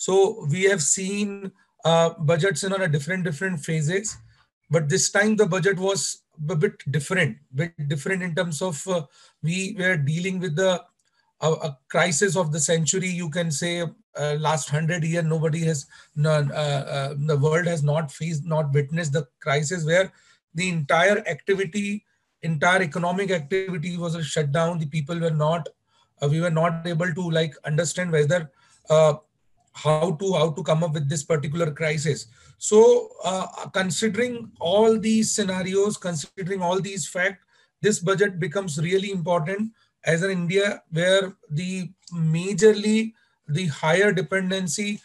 So we have seen budgets in on a different phases, but this time the budget was a bit different in terms of we were dealing with the a crisis of the century. You can say last 100 year nobody has the world has not witnessed the crisis where the entire economic activity was shut down. The people were not we were not able to like understand whether uh, how to come up with this particular crisis. So considering all these scenarios, considering all these facts, this budget becomes really important as an India where the majorly the higher dependency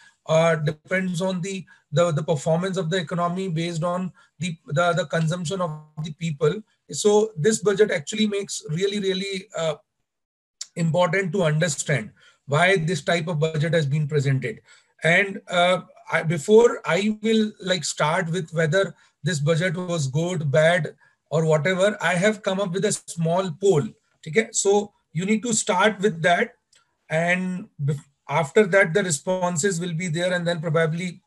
depends on the performance of the economy based on the consumption of the people. So this budget actually makes really important to understand why this type of budget has been presented. And before I will like start with whether this budget was good, bad, or whatever, I have come up with a small poll. Okay, so you need to start with that, and after that the responses will be there, and then probably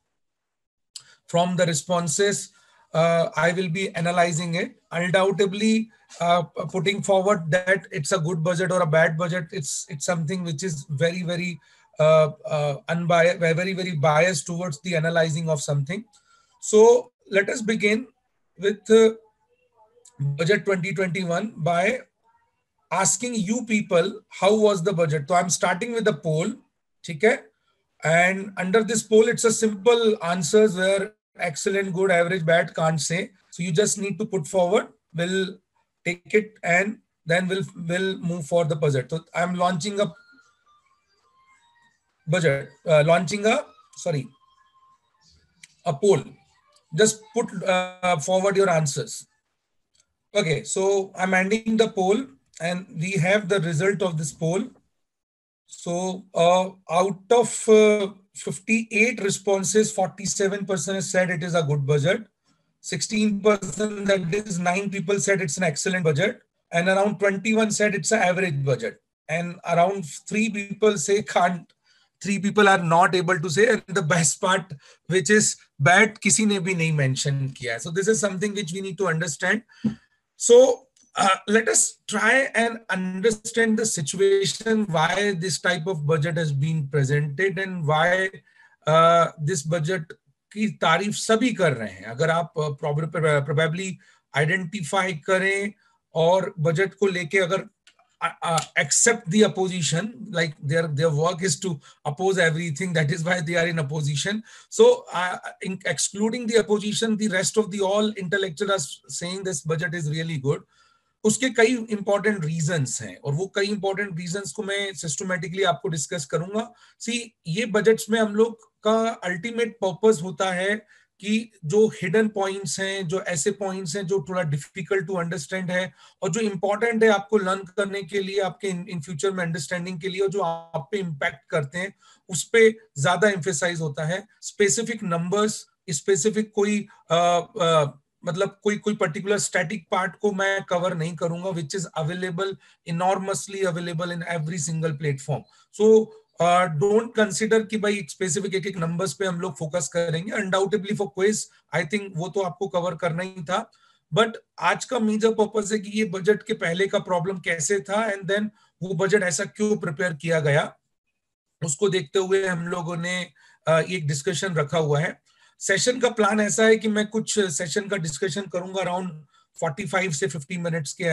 from the responses I will be analyzing it. Undoubtedly putting forward that it's a good budget or a bad budget, it's something which is very unbiased, very biased towards the analyzing of something. So let us begin with budget 2021 by asking you people how was the budget. So I'm starting with the poll. Okay, and under this poll it's a simple answers where excellent, good, average, bad can't say. So you just need to put forward, we'll take it, and then we'll move for the budget. So I'm launching a budget launching a sorry a poll. Just put forward your answers. Okay, so I'm ending the poll, and we have the result of this poll. So out of 58 responses, 47% has said it is a good budget. 16%, that is 9 people, said it's an excellent budget. And around 21 said it's an average budget. And around 3 people say can't. 3 people are not able to say. And the best part, which is bad, kisi ne bhi nahi mention kiya. So this is something which we need to understand. So let us try and understand the situation why this type of budget has been presented and why this budget की तारीफ सभी कर रहे हैं. अगर आप probably identify करें और budget को लेके अगर accept the opposition, like their work is to oppose everything, that is why they are in opposition. So excluding the opposition, the rest of the all intellectuals are saying this budget is really good. उसके कई important reasons हैं और वो कई important reasons को मैं systematically आपको discuss करूंगा. सी ये बजट्स में हम लोग का अल्टीमेट पर्पस होता है कि जो हिडन पॉइंट्स हैं, जो ऐसे पॉइंट्स हैं जो थोड़ा डिफिकल्ट टू अंडरस्टैंड है और जो इंपॉर्टेंट है आपको लर्न करने के लिए, आपके इन फ्यूचर में अंडरस्टैंडिंग के लिए, और जो आप पे इम्पैक्ट करते हैं उस पे ज्यादा एम्फेसाइज होता है. स्पेसिफिक नंबर्स, स्पेसिफिक कोई मतलब कोई पर्टिकुलर स्टैटिक पार्ट को मैं कवर नहीं करूंगा, which is available, enormously available in every single platform. So don't consider कि भाई स्पेसिफिक एक नंबर्स पे हम लोग फोकस करेंगे. Undoubtedly for quiz I think वो तो आपको कवर करना ही था, बट आज का मेजर पर्पस है कि ये बजट के पहले का प्रॉब्लम कैसे था एंड देन वो बजट ऐसा क्यों प्रिपेयर किया गया, उसको देखते हुए हम लोगों ने एक डिस्कशन रखा हुआ है. सेशन का प्लान ऐसा है कि मैं कुछ सेशन का डिस्कशन करूंगा अराउंड 45 से 50 मिनट्स के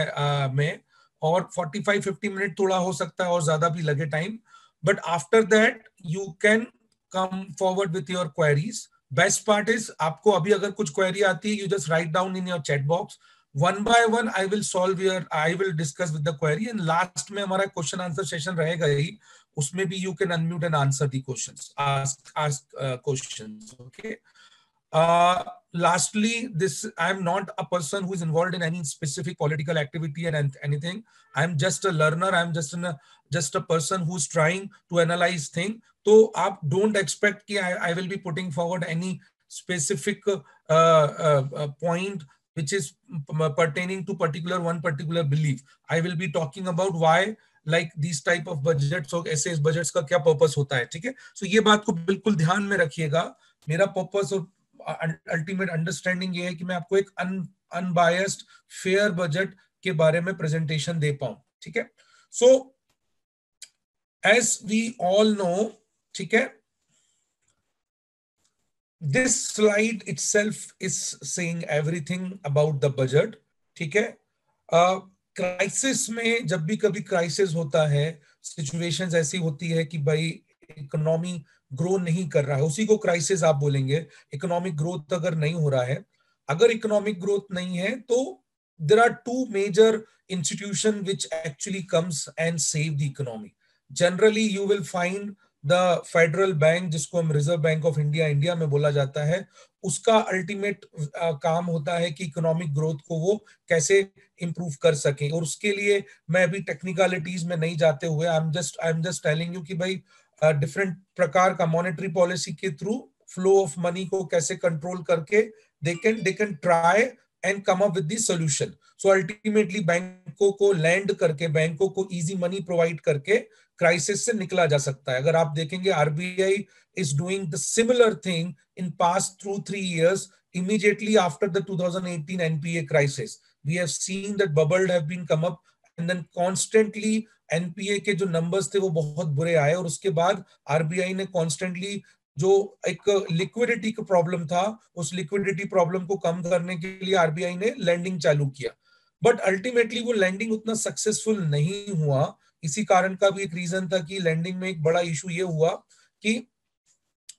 में, और 45-50 मिनट थोड़ा हो सकता है और ज्यादा भी लगे time, but after that you can come forward with your queries. Best part is आपको अभी अगर कुछ क्वेरी आती है, you just write down in your chat box, one by one I will discuss with the query, and last में हमारा question answer session रहेगा ही, उसमें भी you can unmute and answer the questions, ask questions. Okay. Lastly, I'm not a person who is involved in any specific political activity and anything. I'm just a learner. I'm just a person who's trying to analyze things. So don't expect कि I will be putting forward any specific point which is pertaining to one particular belief. I will be talking about why like this type of budgets और ऐसे budgets का क्या purpose होता है, ठीक है। सो ये बात को बिल्कुल ध्यान में रखिएगा। मेरा पर्पस और अल्टीमेट अंडरस्टैंडिंग ये है कि मैं आपको एक अनबायस्ड फेयर बजट के बारे में प्रेजेंटेशन दे पाऊं, ठीक है। So as we all know, ठीक है, this slide itself is saying everything about the budget, ठीक है। क्राइसिस में जब भी कभी क्राइसिस होता है, सिचुएशंस ऐसी होती है कि भाई इकोनॉमी ग्रो नहीं कर रहा है, उसी को क्राइसिस आप बोलेंगे। इकोनॉमिक ग्रोथ अगर नहीं हो रहा है, अगर इकोनॉमिक ग्रोथ नहीं है तो there are two major institution which actually comes and save the economy. Generally you will find the federal bank, जिसको हम reserve bank of India India में बोला जाता है, उसका अल्टीमेट काम होता है कि इकोनॉमिक ग्रोथ को वो कैसे इंप्रूव कर सके। और उसके लिए मैं अभी टेक्निकलिटीज में नहीं जाते हुए I am just telling you कि भाई डिफरेंट प्रकार का मॉनेटरी पॉलिसी के थ्रू फ्लो ऑफ मनी को कैसे कंट्रोल करके they can try and come up with the solution. So ultimately बैंकों को लैंड करके, बैंकों को इजी मनी प्रोवाइड करके क्राइसिस से निकला जा सकता है। अगर आप देखेंगे RBI is doing the similar thing in past 2-3 years immediately after the 2018 NPA crisis. We have seen that bubble have been come up and then constantly NPA के जो numbers थे वो बहुत बुरे आए, और उसके बाद आरबीआई ने constantly जो एक लिक्विडिटी का प्रॉब्लम था, उस लिक्विडिटी प्रॉब्लम को कम करने के लिए आरबीआई ने लैंडिंग चालू किया। बट अल्टीमेटली वो लैंडिंग उतना सक्सेसफुल नहीं हुआ। इसी कारण का भी एक रीजन था कि लैंडिंग में एक बड़ा इशू ये हुआ कि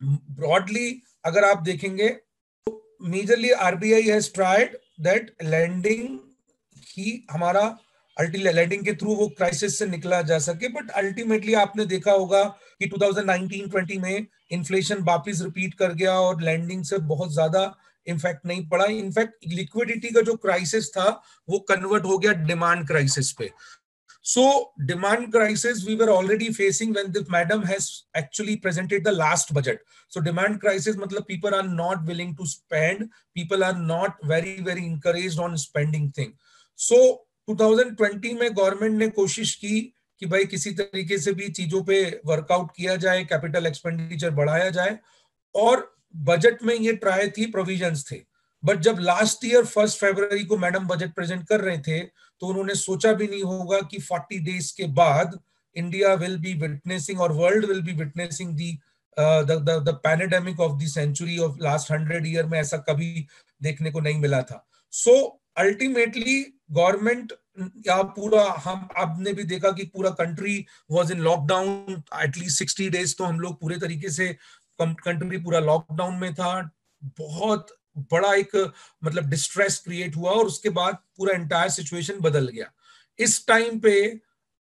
ब्रॉडली अगर आप देखेंगे तो majorly RBI has tried that landing ही हमारा लैंडिंग के थ्रू वो क्राइसिस से निकला जा सके। बट अल्टीमेटली आपने देखा होगा कि 2019-20 में इन्फ्लेशन वापिस रिपीट कर गया और लैंडिंग से बहुत ज्यादा इम्पैक्ट नहीं पड़ा। इनफैक्ट लिक्विडिटी का जो क्राइसिस था वो कन्वर्ट हो गया डिमांड क्राइसिस पे। So demand crisis we were already facing when the madam has actually presented the last budget. So demand crisis matlab people are not willing to spend, people are not very encouraged on spending thing. So 2020 में government ने कोशिश की कि भाई किसी तरीके से भी चीजों पे वर्कआउट किया जाए, कैपिटल एक्सपेंडिचर बढ़ाया जाए, और बजट में ये ट्राई थी, प्रोविजंस थे। बट जब लास्ट ईयर 1 फरवरी को मैडम बजट प्रेजेंट कर रहे थे तो उन्होंने सोचा भी नहीं होगा कि 40 डेज के बाद इंडिया विल बी विटनेसिंग और world will be witnessing the pandemic of the century of last 100 year में। ऐसा कभी देखने को नहीं मिला था। सो अल्टीमेटली गवर्नमेंट या पूरा, हम आपने भी देखा कि पूरा country was in lockdown at least 60 days, तो हम लोग पूरे तरीके से कंट्री पूरा लॉकडाउन में था। बहुत बड़ा एक मतलब डिस्ट्रेस क्रिएट हुआ और उसके बाद पूरा एंटायर सिचुएशन बदल गया। इस टाइम पे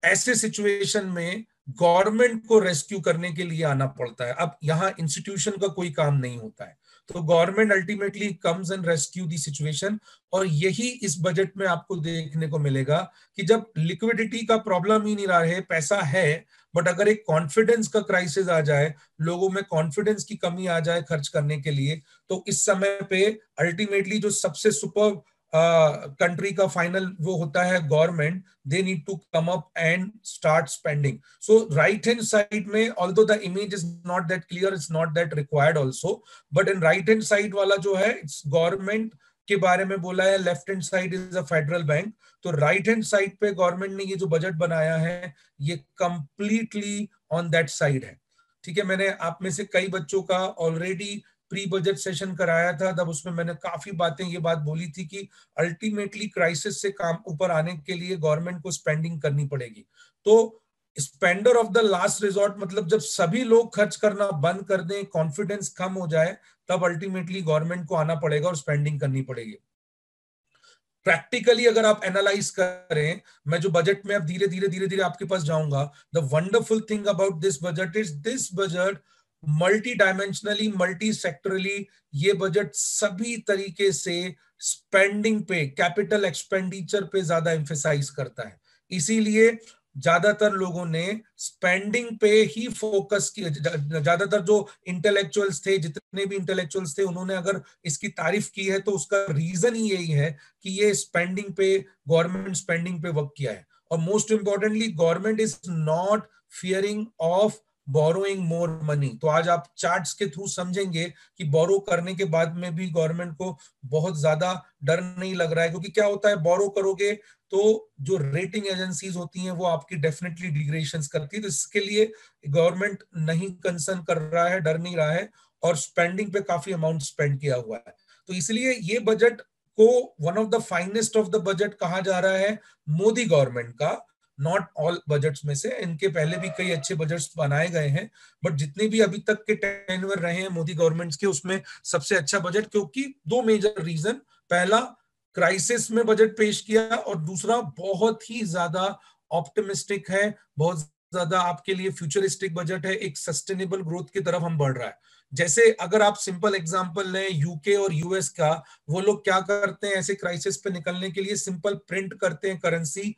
ऐसे सिचुएशन में गवर्नमेंट को रेस्क्यू करने के लिए आना पड़ता है। अब यहाँ इंस्टीट्यूशन का कोई काम नहीं होता है, तो government ultimately comes and rescue the situation. और यही इस बजट में आपको देखने को मिलेगा कि जब लिक्विडिटी का प्रॉब्लम ही नहीं रहा है, पैसा है, बट अगर एक कॉन्फिडेंस का क्राइसिस आ जाए, लोगों में कॉन्फिडेंस की कमी आ जाए खर्च करने के लिए, तो इस समय पे अल्टीमेटली जो सबसे सुपर कंट्री का फाइनल वो होता है government, they need to come up and start spending. So right hand side में, although the image is not that clear, it's not that required also, but in right hand side वाला जो है it's government के बारे में बोला है, left hand side is a federal bank. तो राइट हैंड साइड पे गवर्नमेंट ने ये जो बजट बनाया है ये कंप्लीटली ऑन दैट साइड है, ठीक है। मैंने आप में से कई बच्चों का ऑलरेडी प्री बजट सेशन कराया था, तब उसमें मैंने काफी बातें ये बात बोली थी कि अल्टीमेटली क्राइसिस से काम ऊपर आने के लिए गवर्नमेंट को स्पेंडिंग करनी पड़ेगी। तो spender of the last resort मतलब जब सभी लोग खर्च करना बंद कर दें, कॉन्फिडेंस कम हो जाए, तब अल्टीमेटली गवर्नमेंट को आना पड़ेगा और स्पेंडिंग करनी पड़ेगी। प्रैक्टिकली अगर आप एनालाइज करें, मैं जो बजट में अब धीरे धीरे आपके पास जाऊंगा, the wonderful thing about this budget is this budget multi dimensionally, multi sectorally, ये बजट सभी तरीके से स्पेंडिंग पे, कैपिटल एक्सपेंडिचर पे ज्यादा एम्फेसाइज करता है। इसीलिए ज्यादातर लोगों ने स्पेंडिंग पे ही फोकस किया। ज्यादातर जो इंटेलेक्चुअल्स थे, जितने भी इंटेलेक्चुअल्स थे, उन्होंने अगर इसकी तारीफ की है तो उसका रीजन ही यही है कि ये स्पेंडिंग पे, गवर्नमेंट स्पेंडिंग पे वर्क किया है। और most importantly government is not fearing of borrowing more money. तो आज आप चार्ट्स के थ्रू समझेंगे कि बोरो करने के बाद में भी गवर्नमेंट को बहुत ज्यादा डर नहीं लग रहा है, क्योंकि क्या होता है, बोरो करोगे तो जो रेटिंग एजेंसीज होती हैं वो आपकी डेफिनेटली डिग्रेडेशंस करती है। तो इसके लिए गवर्नमेंट नहीं कंसर्न कर रहा है, डर नहीं रहा है, और स्पेंडिंग पे काफी अमाउंट स्पेंड किया हुआ है। तो इसलिए ये बजट को one of the finest of the budget कहा जा रहा है मोदी गवर्नमेंट का। नॉट ऑल बजट्स में से, इनके पहले भी कई अच्छे बजट्स बनाए गए हैं, बट जितने भी अभी तक के टेन्योर रहे हैं मोदी गवर्नमेंट्स के, उसमें सबसे अच्छा बजट, क्योंकि दो मेजर रीजन। पहला, क्राइसिस में बजट पेश किया, और दूसरा बहुत ही ज्यादा ऑप्टिमिस्टिक है, बहुत ज्यादा आपके लिए फ्यूचरिस्टिक बजट है, एक सस्टेनेबल ग्रोथ की तरफ हम बढ़ रहा है। जैसे अगर आप सिंपल एग्जांपल लें यूके और यूएस का, वो लोग क्या करते हैं ऐसे क्राइसिस पे निकलने के लिए, सिंपल प्रिंट करते हैं करेंसी,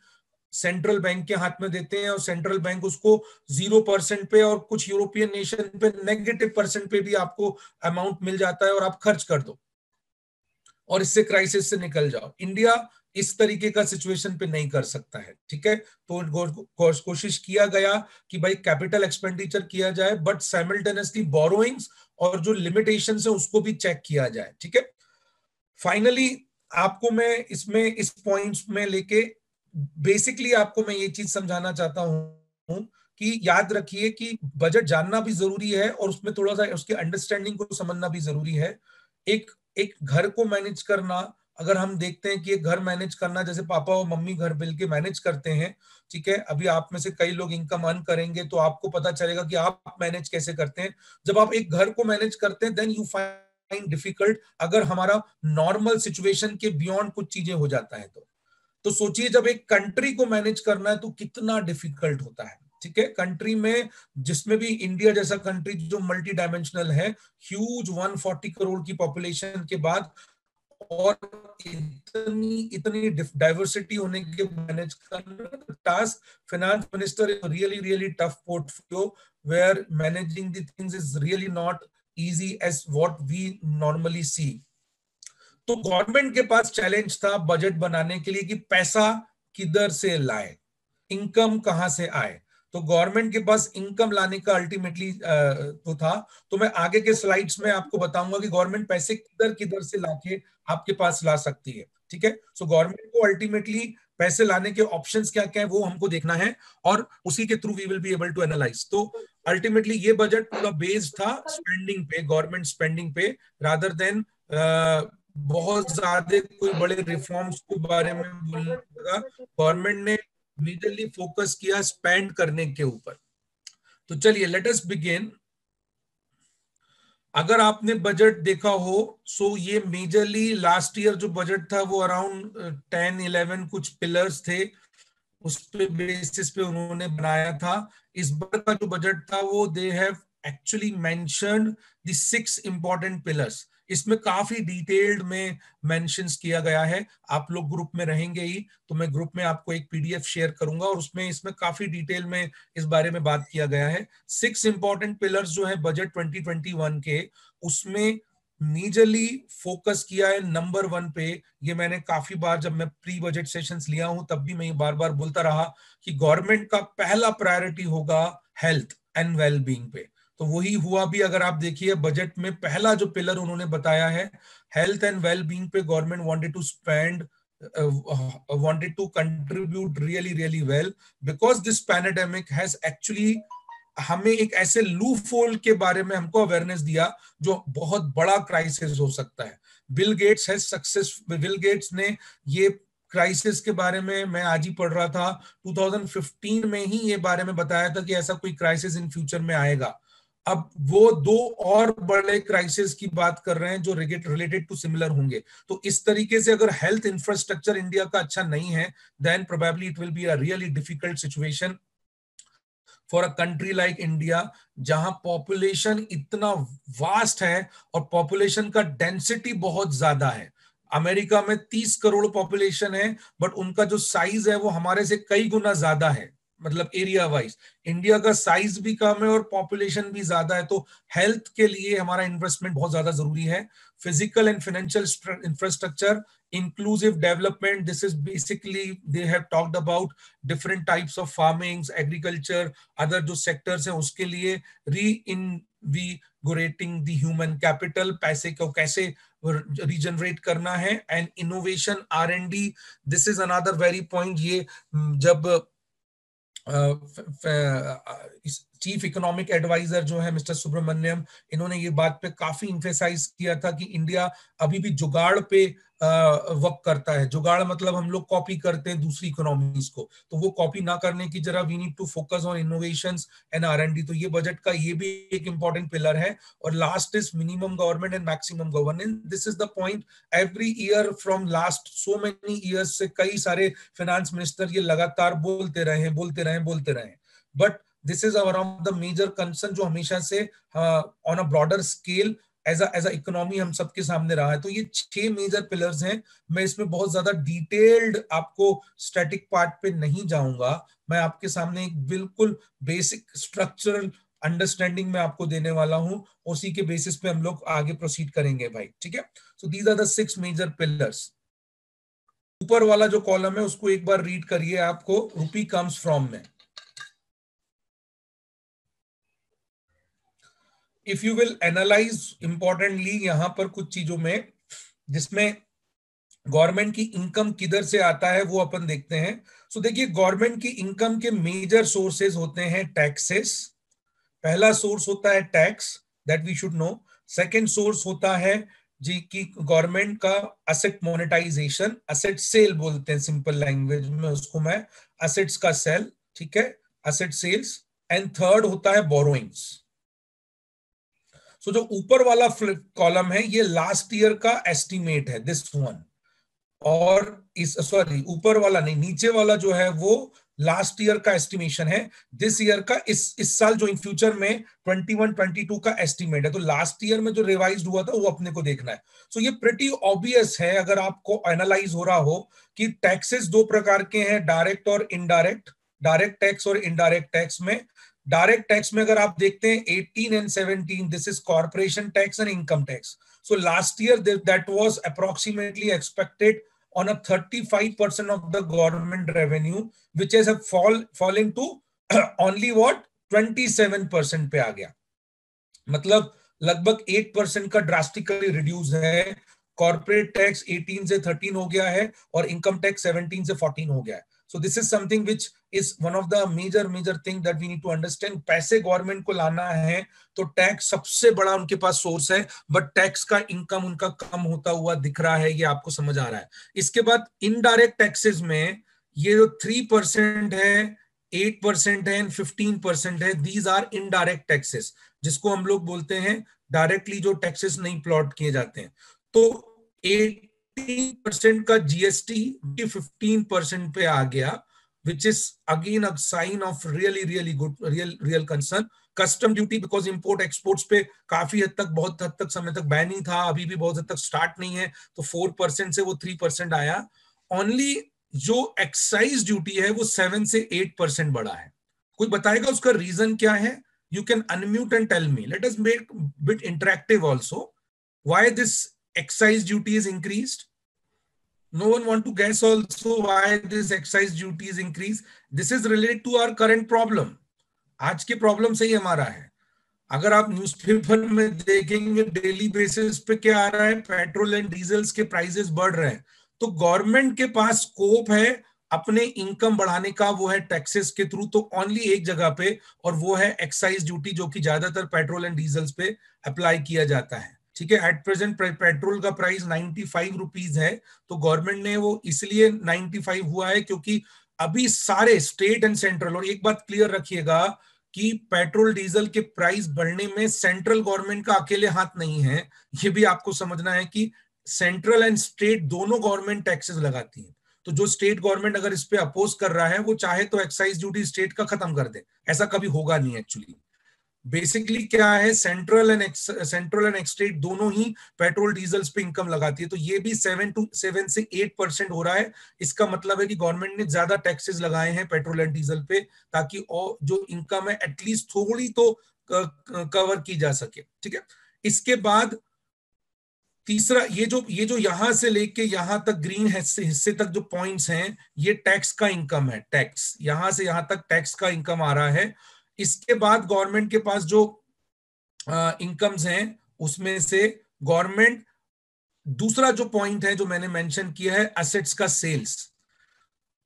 सेंट्रल बैंक के हाथ में देते हैं, और सेंट्रल बैंक उसको 0% पे, और कुछ यूरोपियन नेशन पे -% पे भी आपको अमाउंट मिल जाता है, और आप खर्च कर दो और इससे क्राइसिस से निकल जाओ। इंडिया इस तरीके का सिचुएशन पे नहीं कर सकता है, ठीक है। तो कोशिश किया गया कि भाई कैपिटल एक्सपेंडिचर किया जाए, बट साइमल्टेनियसली बोरोइंग्स और जो लिमिटेशंस है उसको भी चेक किया जाए, ठीक है। फाइनली आपको मैं इसमें इस पॉइंट्स में लेके बेसिकली आपको मैं ये चीज समझाना चाहता हूं कि याद रखिए कि बजट जानना भी जरूरी है, और उसमें थोड़ा सा उसके अंडरस्टैंडिंग को समझना भी जरूरी है। एक एक घर को मैनेज करना, अगर हम देखते हैं कि एक घर मैनेज करना, जैसे पापा और मम्मी घर मिल के मैनेज करते हैं, ठीक है। अभी आप में से कई लोग इनकम अर्न करेंगे तो आपको पता चलेगा कि आप मैनेज कैसे करते हैं। जब आप एक घर को मैनेज करते हैं, देन यू फाइंड डिफिकल्ट अगर हमारा नॉर्मल सिचुएशन के बियॉन्ड कुछ चीजें हो जाता है तो सोचिए जब एक कंट्री को मैनेज करना है तो कितना डिफिकल्ट होता है, ठीक है। कंट्री में, जिसमें भी इंडिया जैसा कंट्री जो मल्टी डायमेंशनल है, ह्यूज 140 करोड़ की पॉपुलेशन के बाद, और इतनी इतनी डाइवर्सिटी होने के मैनेज करना task, finance minister is really really tough portfolio, where managing the things is really not easy as what we normally see। तो गवर्नमेंट के पास चैलेंज था बजट बनाने के लिए कि पैसा किधर से लाए, इनकम कहां से आए। तो गवर्नमेंट के पास इनकम लाने का अल्टीमेटली तो था। तो मैं आगे के स्लाइड्स में आपको बताऊंगा कि गवर्नमेंट पैसे किधर किधर से लाके आपके पास ला सकती है, ठीक है। सो गवर्नमेंट को अल्टीमेटली पैसे लाने के ऑप्शंस क्या क्या है वो हमको देखना है, और उसी के through we will be able to analyse. तो अल्टीमेटली ये बजट पूरा बेस्ड था स्पेंडिंग पे, गवर्नमेंट स्पेंडिंग पे, रादर देन बहुत ज्यादा कोई बड़े रिफॉर्म्स के बारे में बोलने लगा। गवर्नमेंट ने मेजरली फोकस किया स्पेंड करने के ऊपर। तो चलिए लेट अस बिगिन। अगर आपने बजट देखा हो, सो ये मेजरली लास्ट ईयर जो बजट था वो अराउंड 10-11 कुछ पिलर्स थे, उस पे बेसिस पे उन्होंने बनाया था। इस बार का जो बजट था वो they have actually mentioned the 6 important pillars. इसमें काफी डिटेल्ड में मेंशंस किया गया है। आप लोग ग्रुप में रहेंगे ही, तो मैं ग्रुप में आपको एक पीडीएफ शेयर करूंगा, और उसमें इसमें काफी डिटेल में इस बारे में बात किया गया है। 6 इंपॉर्टेंट पिलर्स जो है बजट 2021 के, उसमें मेजरली फोकस किया है नंबर 1 पे। ये मैंने काफी बार जब मैं प्री बजट सेशंस लिया हूं तब भी मैं ये बार बार बोलता रहा कि गवर्नमेंट का पहला प्रायोरिटी होगा हेल्थ एंड वेलबींग पे। तो वही हुआ भी। अगर आप देखिए बजट में पहला जो पिलर उन्होंने बताया है, हेल्थ एंड वेलबींग पे government wanted to spend, wanted to contribute really really well, because this pandemic has actually हमें एक ऐसे लूप होल के बारे में हमको अवेयरनेस दिया जो बहुत बड़ा क्राइसिस हो सकता है। बिल गेट्स ने ये क्राइसिस के बारे में, मैं आज ही पढ़ रहा था, 2015 में ही ये बारे में बताया था कि ऐसा कोई क्राइसिस इन फ्यूचर में आएगा। अब वो 2 और बड़े क्राइसिस की बात कर रहे हैं जो रिलेटेड टू सिमिलर होंगे। तो इस तरीके से अगर हेल्थ इंफ्रास्ट्रक्चर इंडिया का अच्छा नहीं है, then probably it will be a really difficult situation for a country like India, जहां पॉपुलेशन इतना वास्ट है और पॉपुलेशन का डेंसिटी बहुत ज्यादा है। अमेरिका में 30 करोड़ पॉपुलेशन है, बट उनका जो साइज है वो हमारे से कई गुना ज्यादा है। मतलब एरिया वाइज इंडिया का साइज भी कम है और पॉपुलेशन भी ज्यादा है, तो हेल्थ के लिए हमारा इन्वेस्टमेंट बहुत ज्यादा जरूरी है. Physical and financial infrastructure, inclusive development, this is basically they have talked about different types of farmings, agriculture, other जो sectors हैं उसके लिए reinvigorating the human capital, पैसे को कैसे regenerate करना है, and innovation R&D, this is another very point. ये जब चीफ इकोनॉमिक एडवाइजर जो है मिस्टर सुब्रमण्यम, इन्होंने ये बात पे काफी इंफेसाइज किया था कि इंडिया अभी भी जुगाड़ पे वर्क करता है. जुगाड़ मतलब हम लोग कॉपी करते हैं दूसरी इकोनॉमीज को, तो वो कॉपी ना करने की जरा we need to focus on innovations and R&D. तो ये बजट का ये भी एक इंपॉर्टेंट पिलर है. और last is minimum government and maximum governance. This is the point. Every year from last so many years से कई सारे फाइनेंस मिनिस्टर ये लगातार बोलते रहे. But this is one of the major concern जो हमेशा से on a broader scale as a economy हम सबके सामने रहा है. तो ये 6 मेजर पिलर्स हैं. मैं इसमें बहुत ज्यादा डिटेल्ड आपको स्टैटिक पार्ट पे नहीं जाऊंगा. मैं आपके सामने एक बिल्कुल बेसिक स्ट्रक्चरल अंडरस्टैंडिंग में आपको देने वाला हूं. उसी के बेसिस पे हम लोग आगे प्रोसीड करेंगे भाई. ठीक है. So these are the 6 major pillars. ऊपर वाला जो कॉलम है उसको एक बार रीड करिए. आपको रूपी कम्स फ्रॉम में if you will analyse importantly यहां पर कुछ चीजों में जिसमें गवर्नमेंट की इनकम किधर से आता है वो अपन देखते हैं. सो देखिए, गवर्नमेंट की इनकम के मेजर सोर्सेज होते हैं टैक्सेस. पहला सोर्स होता है tax, that we should know. Second source होता है जी की गवर्नमेंट का असेट मोनेटाइजेशन, असेट सेल बोलते हैं सिंपल लैंग्वेज में उसको मैं, असेट्स का सेल. ठीक है, असेट सेल्स. एंड थर्ड होता है बोरोइंग्स. सो जो ऊपर वाला कॉलम है ये लास्ट ईयर का एस्टिमेट है, दिस वन. और इस सॉरी ऊपर वाला नहीं, नीचे वाला जो है वो लास्ट ईयर का एस्टिमेशन है. दिस ईयर का इस साल जो इन फ्यूचर में 21-22 का एस्टिमेट है. तो लास्ट ईयर में जो रिवाइज हुआ था वो अपने को देखना है. सो ये प्रिटी ऑब्वियस है अगर आपको एनालाइज हो रहा हो कि टैक्सेस दो प्रकार के हैं, डायरेक्ट और इनडायरेक्ट. डायरेक्ट टैक्स और इनडायरेक्ट टैक्स में, डायरेक्ट टैक्स में अगर आप देखते हैं 18 and 17, this is corporation tax and income tax. So last year that was approximately expected on a 35% of the government revenue, which has fallen to only what 27% पे आ गया. मतलब लगभग 8% का ड्रास्टिकली रिड्यूस है. कॉर्पोरेट टैक्स 18 से 13 हो गया है और इनकम टैक्स 17 से 14 हो गया है. So this is something which is one of the major thing that we need to understand. पैसे गवर्नमेंट को लाना है तो टैक्स सबसे बड़ा उनके पास सोर्स है, बट टैक्स का इनकम उनका कम होता हुआ दिख रहा है, ये आपको समझ आ रहा है. इसके बाद इनडायरेक्ट टैक्सेस में ये जो 3% है, 8% है, 15% है, दीज आर इनडायरेक्ट टैक्सेस, जिसको हम लोग बोलते हैं डायरेक्टली जो टैक्सेस नहीं प्लॉट किए जाते हैं. तो 18% का जीएसटी 15% पे आ गया, which is again a sign of really good real concern. Custom duty because import exports पे काफी हद तक, बहुत हद तक समय तक बैन ही था, अभी भी बहुत हद तक स्टार्ट नहीं है, तो 4% से वो 3% आया. ओनली जो एक्साइज ड्यूटी है वो 7 से 8% बढ़ा है. कोई बताएगा उसका रीजन क्या है? You can unmute and tell me. Let us make bit interactive also. Why this excise duty is increased? No one want to guess also why this excise duty is increased. This is related to our current problem. आज के problem से ही हमारा है. अगर आप newspaper में देखेंगे daily basis पे क्या आ रहा है, पेट्रोल एंड डीजल्स के प्राइसेस बढ़ रहे हैं. तो गवर्नमेंट के पास स्कोप है अपने इनकम बढ़ाने का, वो है टैक्सेस के थ्रू. तो ओनली एक जगह पे, और वो है एक्साइज ड्यूटी, जो कि ज्यादातर पेट्रोल एंड डीजल्स पे अप्लाई किया जाता है. ठीक है. एट प्रेजेंट पेट्रोल का प्राइस 95 रुपीज है. तो गवर्नमेंट ने वो इसलिए 95 हुआ है क्योंकि अभी सारे स्टेट एंड सेंट्रल, और एक बात क्लियर रखिएगा कि पेट्रोल डीजल के प्राइस बढ़ने में सेंट्रल गवर्नमेंट का अकेले हाथ नहीं है. ये भी आपको समझना है कि सेंट्रल एंड स्टेट दोनों गवर्नमेंट टैक्सेस लगाती है. तो जो स्टेट गवर्नमेंट अगर इस पे अपोज कर रहा है, वो चाहे तो एक्साइज ड्यूटी स्टेट का खत्म कर दे, ऐसा कभी होगा नहीं एक्चुअली. बेसिकली क्या है, सेंट्रल एंड स्टेट दोनों ही पेट्रोल डीजल्स पे इनकम लगाती है, तो ये भी 7 से 8% हो रहा है। इसका मतलब है कि गवर्नमेंट ने ज्यादा टैक्सेस लगाए हैं पेट्रोल एंड डीजल पे, ताकि और जो इनकम है एटलीस्ट थोड़ी तो कवर की जा सके। ठीक है, इसके बाद तीसरा, ये जो यहां से लेके यहां तक ग्रीन हिस्से तक जो पॉइंट्स हैं, ये टैक्स का इनकम है। टैक्स यहां से यहां तक टैक्स का इनकम आ रहा है। इसके बाद गवर्नमेंट के पास जो इनकम्स हैं उसमें से गवर्नमेंट, दूसरा जो पॉइंट है जो मैंने मेंशन किया है, असेट्स का सेल्स।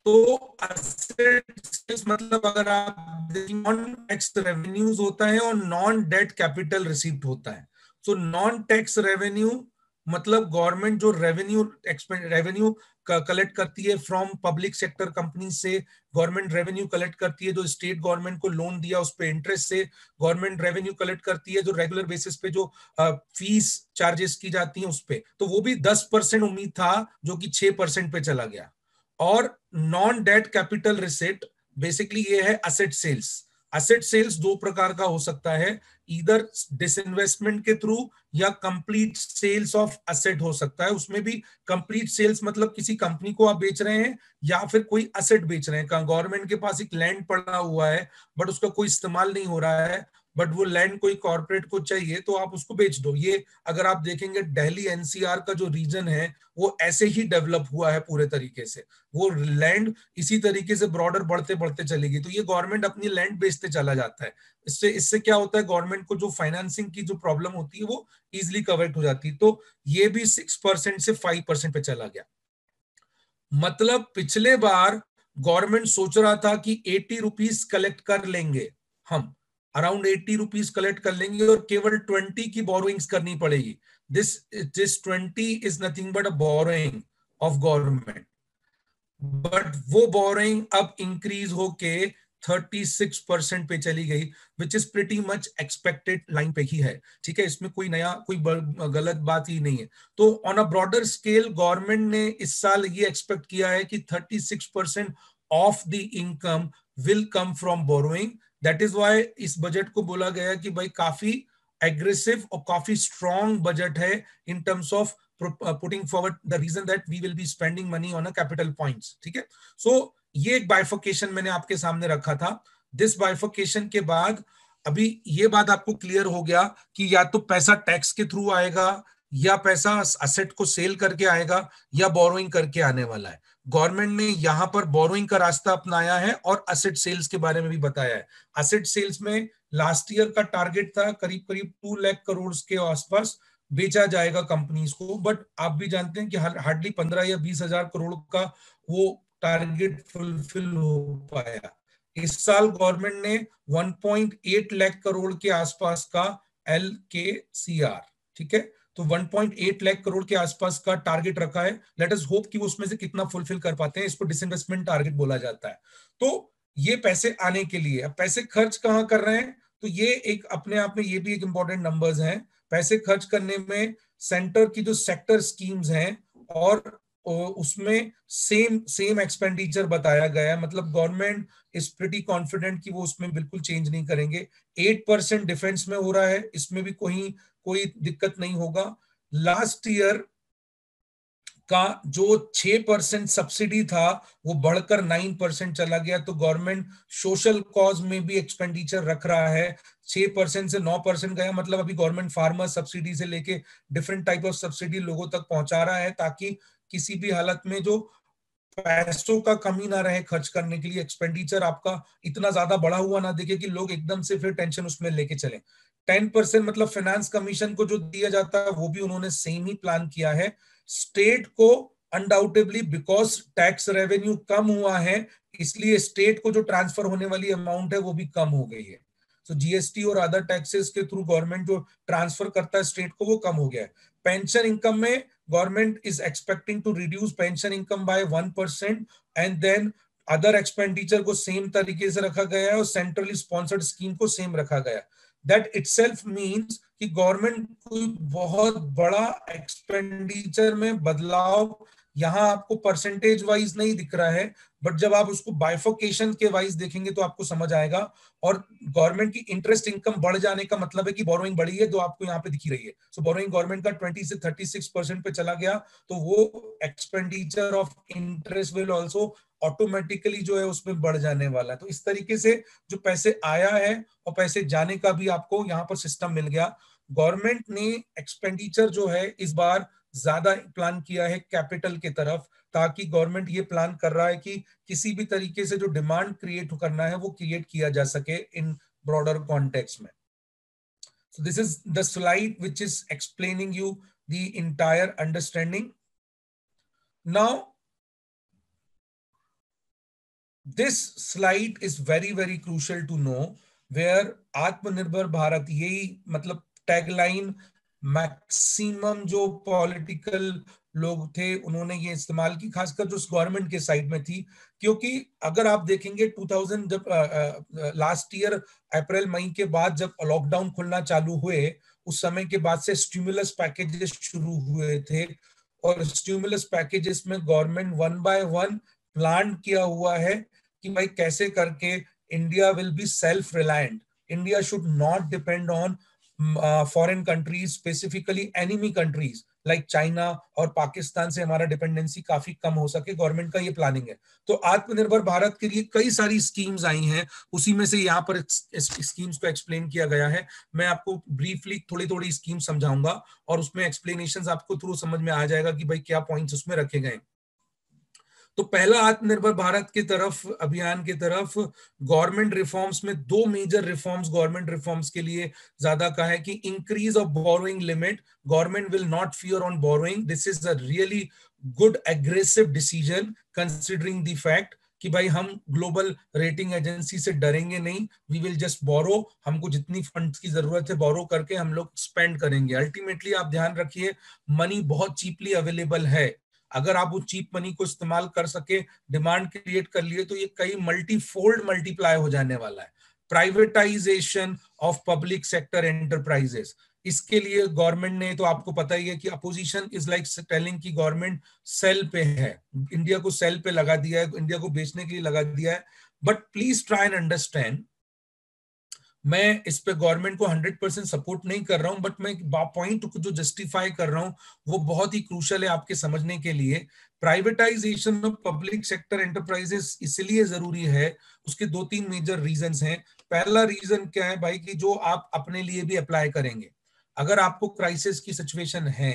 तो असेट सेल्स मतलब अगर आप नॉन टैक्स रेवेन्यूज होता है और नॉन डेट कैपिटल रिसीव्ड होता है। तो नॉन टैक्स रेवेन्यू मतलब गवर्नमेंट जो रेवेन्यू कलेक्ट करती है फ्रॉम पब्लिक सेक्टर कंपनी से, गवर्नमेंट रेवेन्यू कलेक्ट करती है जो स्टेट गवर्नमेंट को लोन दिया उस पे इंटरेस्ट से, गवर्नमेंट रेवेन्यू कलेक्ट करती है जो रेगुलर बेसिस पे जो फीस चार्जेस की जाती है उस पे, तो वो भी 10% उम्मीद था जो कि 6% पे चला गया। और non debt capital receipt basically ये है असेट सेल्स। असेट सेल्स दो प्रकार का हो सकता है, इधर डिसइन्वेस्टमेंट के थ्रू या कंप्लीट सेल्स ऑफ असेट हो सकता है। उसमें भी कंप्लीट सेल्स मतलब किसी कंपनी को आप बेच रहे हैं या फिर कोई असेट बेच रहे हैं। गवर्नमेंट के पास एक लैंड पड़ा हुआ है बट उसका कोई इस्तेमाल नहीं हो रहा है, बट वो लैंड कोई कॉर्पोरेट को चाहिए तो आप उसको बेच दो। ये अगर आप देखेंगे दिल्ली एनसीआर का जो रीजन है वो ऐसे ही डेवलप हुआ है पूरे तरीके से, वो लैंड इसी तरीके से ब्रॉडर बढ़ते बढ़ते चलेगी। तो ये गवर्नमेंट अपनी लैंड बेचते चला जाता है। इससे इससे क्या होता है, गवर्नमेंट को जो फाइनेंसिंग की जो प्रॉब्लम होती है वो इजिली कवर्ड हो जाती है। तो ये भी 6% से 5% पे चला गया। मतलब पिछले बार गवर्नमेंट सोच रहा था कि 80 रुपीज कलेक्ट कर लेंगे, हम अराउंड 80 रुपीज कलेक्ट कर लेंगे और केवल 20 की बोरोइंग्स करनी पड़ेगी। This 20 is nothing but a borrowing of government. But वो बोरिंग अब इंक्रीज होके 36% पे चली गई, which is pretty much expected line पे ही है। ठीक है, इसमें कोई नया कोई गलत बात ही नहीं है। तो on a broader scale government ने इस साल ये एक्सपेक्ट किया है कि 36% of the income will come from borrowing. That is why इस बजट को बोला गया कि भाई काफी एग्रेसिव और काफी स्ट्रॉन्ग बजट है इन terms of putting forward the reason that we will be spending money on a capital points। ठीक है, सो ये एक बाइफर्केशन मैंने आपके सामने रखा था। दिस बाइफर्केशन के बाद अभी ये बात आपको क्लियर हो गया कि या तो पैसा टैक्स के थ्रू आएगा या पैसा असेट को सेल करके आएगा या बोरोइंग करके आने वाला है। गवर्नमेंट ने यहां पर बोरोइंग का रास्ता अपनाया है और असेट सेल्स के बारे में भी बताया है। असेट सेल्स में लास्ट ईयर का टारगेट था करीब करीब 2 लाख करोड़ के आसपास बेचा जाएगा कंपनीज को, बट आप भी जानते हैं कि हार्डली 15 या 20 हजार करोड़ का वो टारगेट फुलफिल हो पाया। इस साल गवर्नमेंट ने 1.8 लाख करोड़ के आसपास का LKCR, ठीक है, तो 1.8 लाख करोड़ के आसपास का टारगेट रखा है। लेट अस होप कि उसमें से कितना फुलफिल कर पाते हैं। इसको डिसइन्वेस्टमेंट टारगेट बोला जाता है। तो ये पैसे आने के लिए, अब पैसे खर्च कहां कर रहे हैं, तो ये एक अपने आप में ये भी एक इंपॉर्टेंट नंबर्स हैं। पैसे खर्च करने में सेंटर की जो सेक्टर स्कीम्स हैं और उसमें सेम एक्सपेंडिचर बताया गया है। मतलब गवर्नमेंट इज प्रिटी कॉन्फिडेंट कि वो उसमें बिल्कुल चेंज नहीं करेंगे। 8% डिफेंस में हो रहा है, इसमें भी कोई दिक्कत नहीं होगा। लास्ट ईयर का जो 6% सब्सिडी था वो बढ़कर 9% चला गया। तो गवर्नमेंट सोशल कॉज में भी एक्सपेंडिचर रख रहा है। 6% से 9% गया, मतलब अभी गवर्नमेंट फार्मर सब्सिडी से लेके डिफरेंट टाइप ऑफ सब्सिडी लोगों तक पहुंचा रहा है, ताकि किसी भी हालत में जो पैसों का कमी ना रहे खर्च करने के लिए, एक्सपेंडिचर आपका इतना ज्यादा बढ़ा हुआ ना दिखे कि लोग एकदम से फिर टेंशन उसमें लेके चले। 10% मतलब फाइनेंस कमीशन को जो दिया जाता है वो भी उन्होंने सेम ही प्लान किया है। स्टेट को अनडाउटेबली बिकॉज टैक्स रेवेन्यू कम हुआ है, इसलिए स्टेट को जो ट्रांसफर होने वाली अमाउंट है वो भी कम हो गई है। तो जीएसटी और अदर टैक्सेस के थ्रू गवर्नमेंट जो ट्रांसफर करता है स्टेट को वो कम हो गया है। पेंशन इनकम में government is expecting to reduce pension income by 1% and then other expenditure को सेम तरीके से रखा गया है और सेंट्रली स्पॉन्सर्ड स्कीम को सेम रखा गया। दैट इटसेल्फ मींस कि गवर्नमेंट कोई बहुत बड़ा एक्सपेंडिचर में बदलाव यहाँ आपको परसेंटेज वाइज नहीं दिख रहा है, बट जब आप उसको बाइफोकेशन के वाइज देखेंगे तो आपको समझ आएगा। और गवर्नमेंट की इंटरेस्ट इनकम बढ़ जाने का मतलब है कि बोरोइंग बढ़ी है, जो आपको यहाँ पे दिखी रही है। सो बोरोइंग गवर्नमेंट का 20 से 36% पे चला गया, तो वो expenditure of interest will also automatically जो है उसमें बढ़ जाने वाला है। तो इस तरीके से जो पैसे आया है और पैसे जाने का भी आपको यहाँ पर सिस्टम मिल गया। गवर्नमेंट ने एक्सपेंडिचर जो है इस बार ज्यादा प्लान किया है कैपिटल की तरफ, ताकि गवर्नमेंट ये प्लान कर रहा है कि किसी भी तरीके से जो डिमांड क्रिएट करना है वो क्रिएट किया जा सके इन ब्रॉडर कॉन्टेक्स्ट में। So this is the slide which is explaining you the entire understanding. Now this slide is very very crucial to know, where आत्मनिर्भर भारत, यही मतलब टैगलाइन मैक्सिमम जो पॉलिटिकल लोग थे उन्होंने ये इस्तेमाल की, खासकर जो गवर्नमेंट के साइड में थी। क्योंकि अगर आप देखेंगे 2000 जब लास्ट ईयर अप्रैल मई के बाद जब लॉकडाउन खुलना चालू हुए, उस समय के बाद से स्टिमुलस पैकेजेस शुरू हुए थे, और स्टिमुलस पैकेजेस में government one by one plan किया हुआ है कि भाई कैसे करके India will be self reliant. India should not depend on foreign countries, specifically enemy countries like China और पाकिस्तान से हमारा डिपेंडेंसी काफी कम हो सके। गवर्नमेंट का ये प्लानिंग है। तो आत्मनिर्भर भारत के लिए कई सारी स्कीम्स आई हैं, उसी में से यहाँ पर स्कीम्स को एक्सप्लेन किया गया है। मैं आपको ब्रीफली थोड़ी थोड़ी स्कीम समझाऊंगा और उसमें एक्सप्लेनेशन आपको थ्रू समझ में आ जाएगा कि भाई क्या पॉइंट्स उसमें रखे गए। तो पहला आत्मनिर्भर भारत की तरफ अभियान की तरफ गवर्नमेंट रिफॉर्म्स में दो मेजर रिफॉर्म्स गवर्नमेंट रिफॉर्म्स के लिए ज्यादा कहा है कि increase of borrowing limit. Government will not fear on borrowing. This is a really good aggressive decision considering the fact कि भाई हम ग्लोबल रेटिंग एजेंसी से डरेंगे नहीं, वी विल जस्ट बोरो। हमको जितनी फंड्स की जरूरत है बोरो करके हम लोग स्पेंड करेंगे। अल्टीमेटली आप ध्यान रखिए, मनी बहुत चीपली अवेलेबल है। अगर आप वो चीप मनी को इस्तेमाल कर सके, डिमांड क्रिएट कर लिए, तो ये कई मल्टीफोल्ड मल्टीप्लाई हो जाने वाला है। Privatisation of public sector enterprises, इसके लिए गवर्नमेंट ने, तो आपको पता ही है कि अपोजिशन इज लाइक टेलिंग की गवर्नमेंट सेल पे है, इंडिया को सेल पे लगा दिया है, इंडिया को बेचने के लिए लगा दिया है। But please try and understand, मैं इस पे गवर्नमेंट को 100% सपोर्ट नहीं कर रहा हूं, बट मैं पॉइंट को जो जस्टिफाई कर रहा हूं वो बहुत ही क्रूशियल है आपके समझने के लिए। Privatisation of public sector enterprises इसलिए जरूरी है, उसके दो तीन मेजर रीजंस हैं। पहला रीजन क्या है भाई, कि जो आप अपने लिए भी अप्लाई करेंगे। अगर आपको क्राइसिस की सिचुएशन है,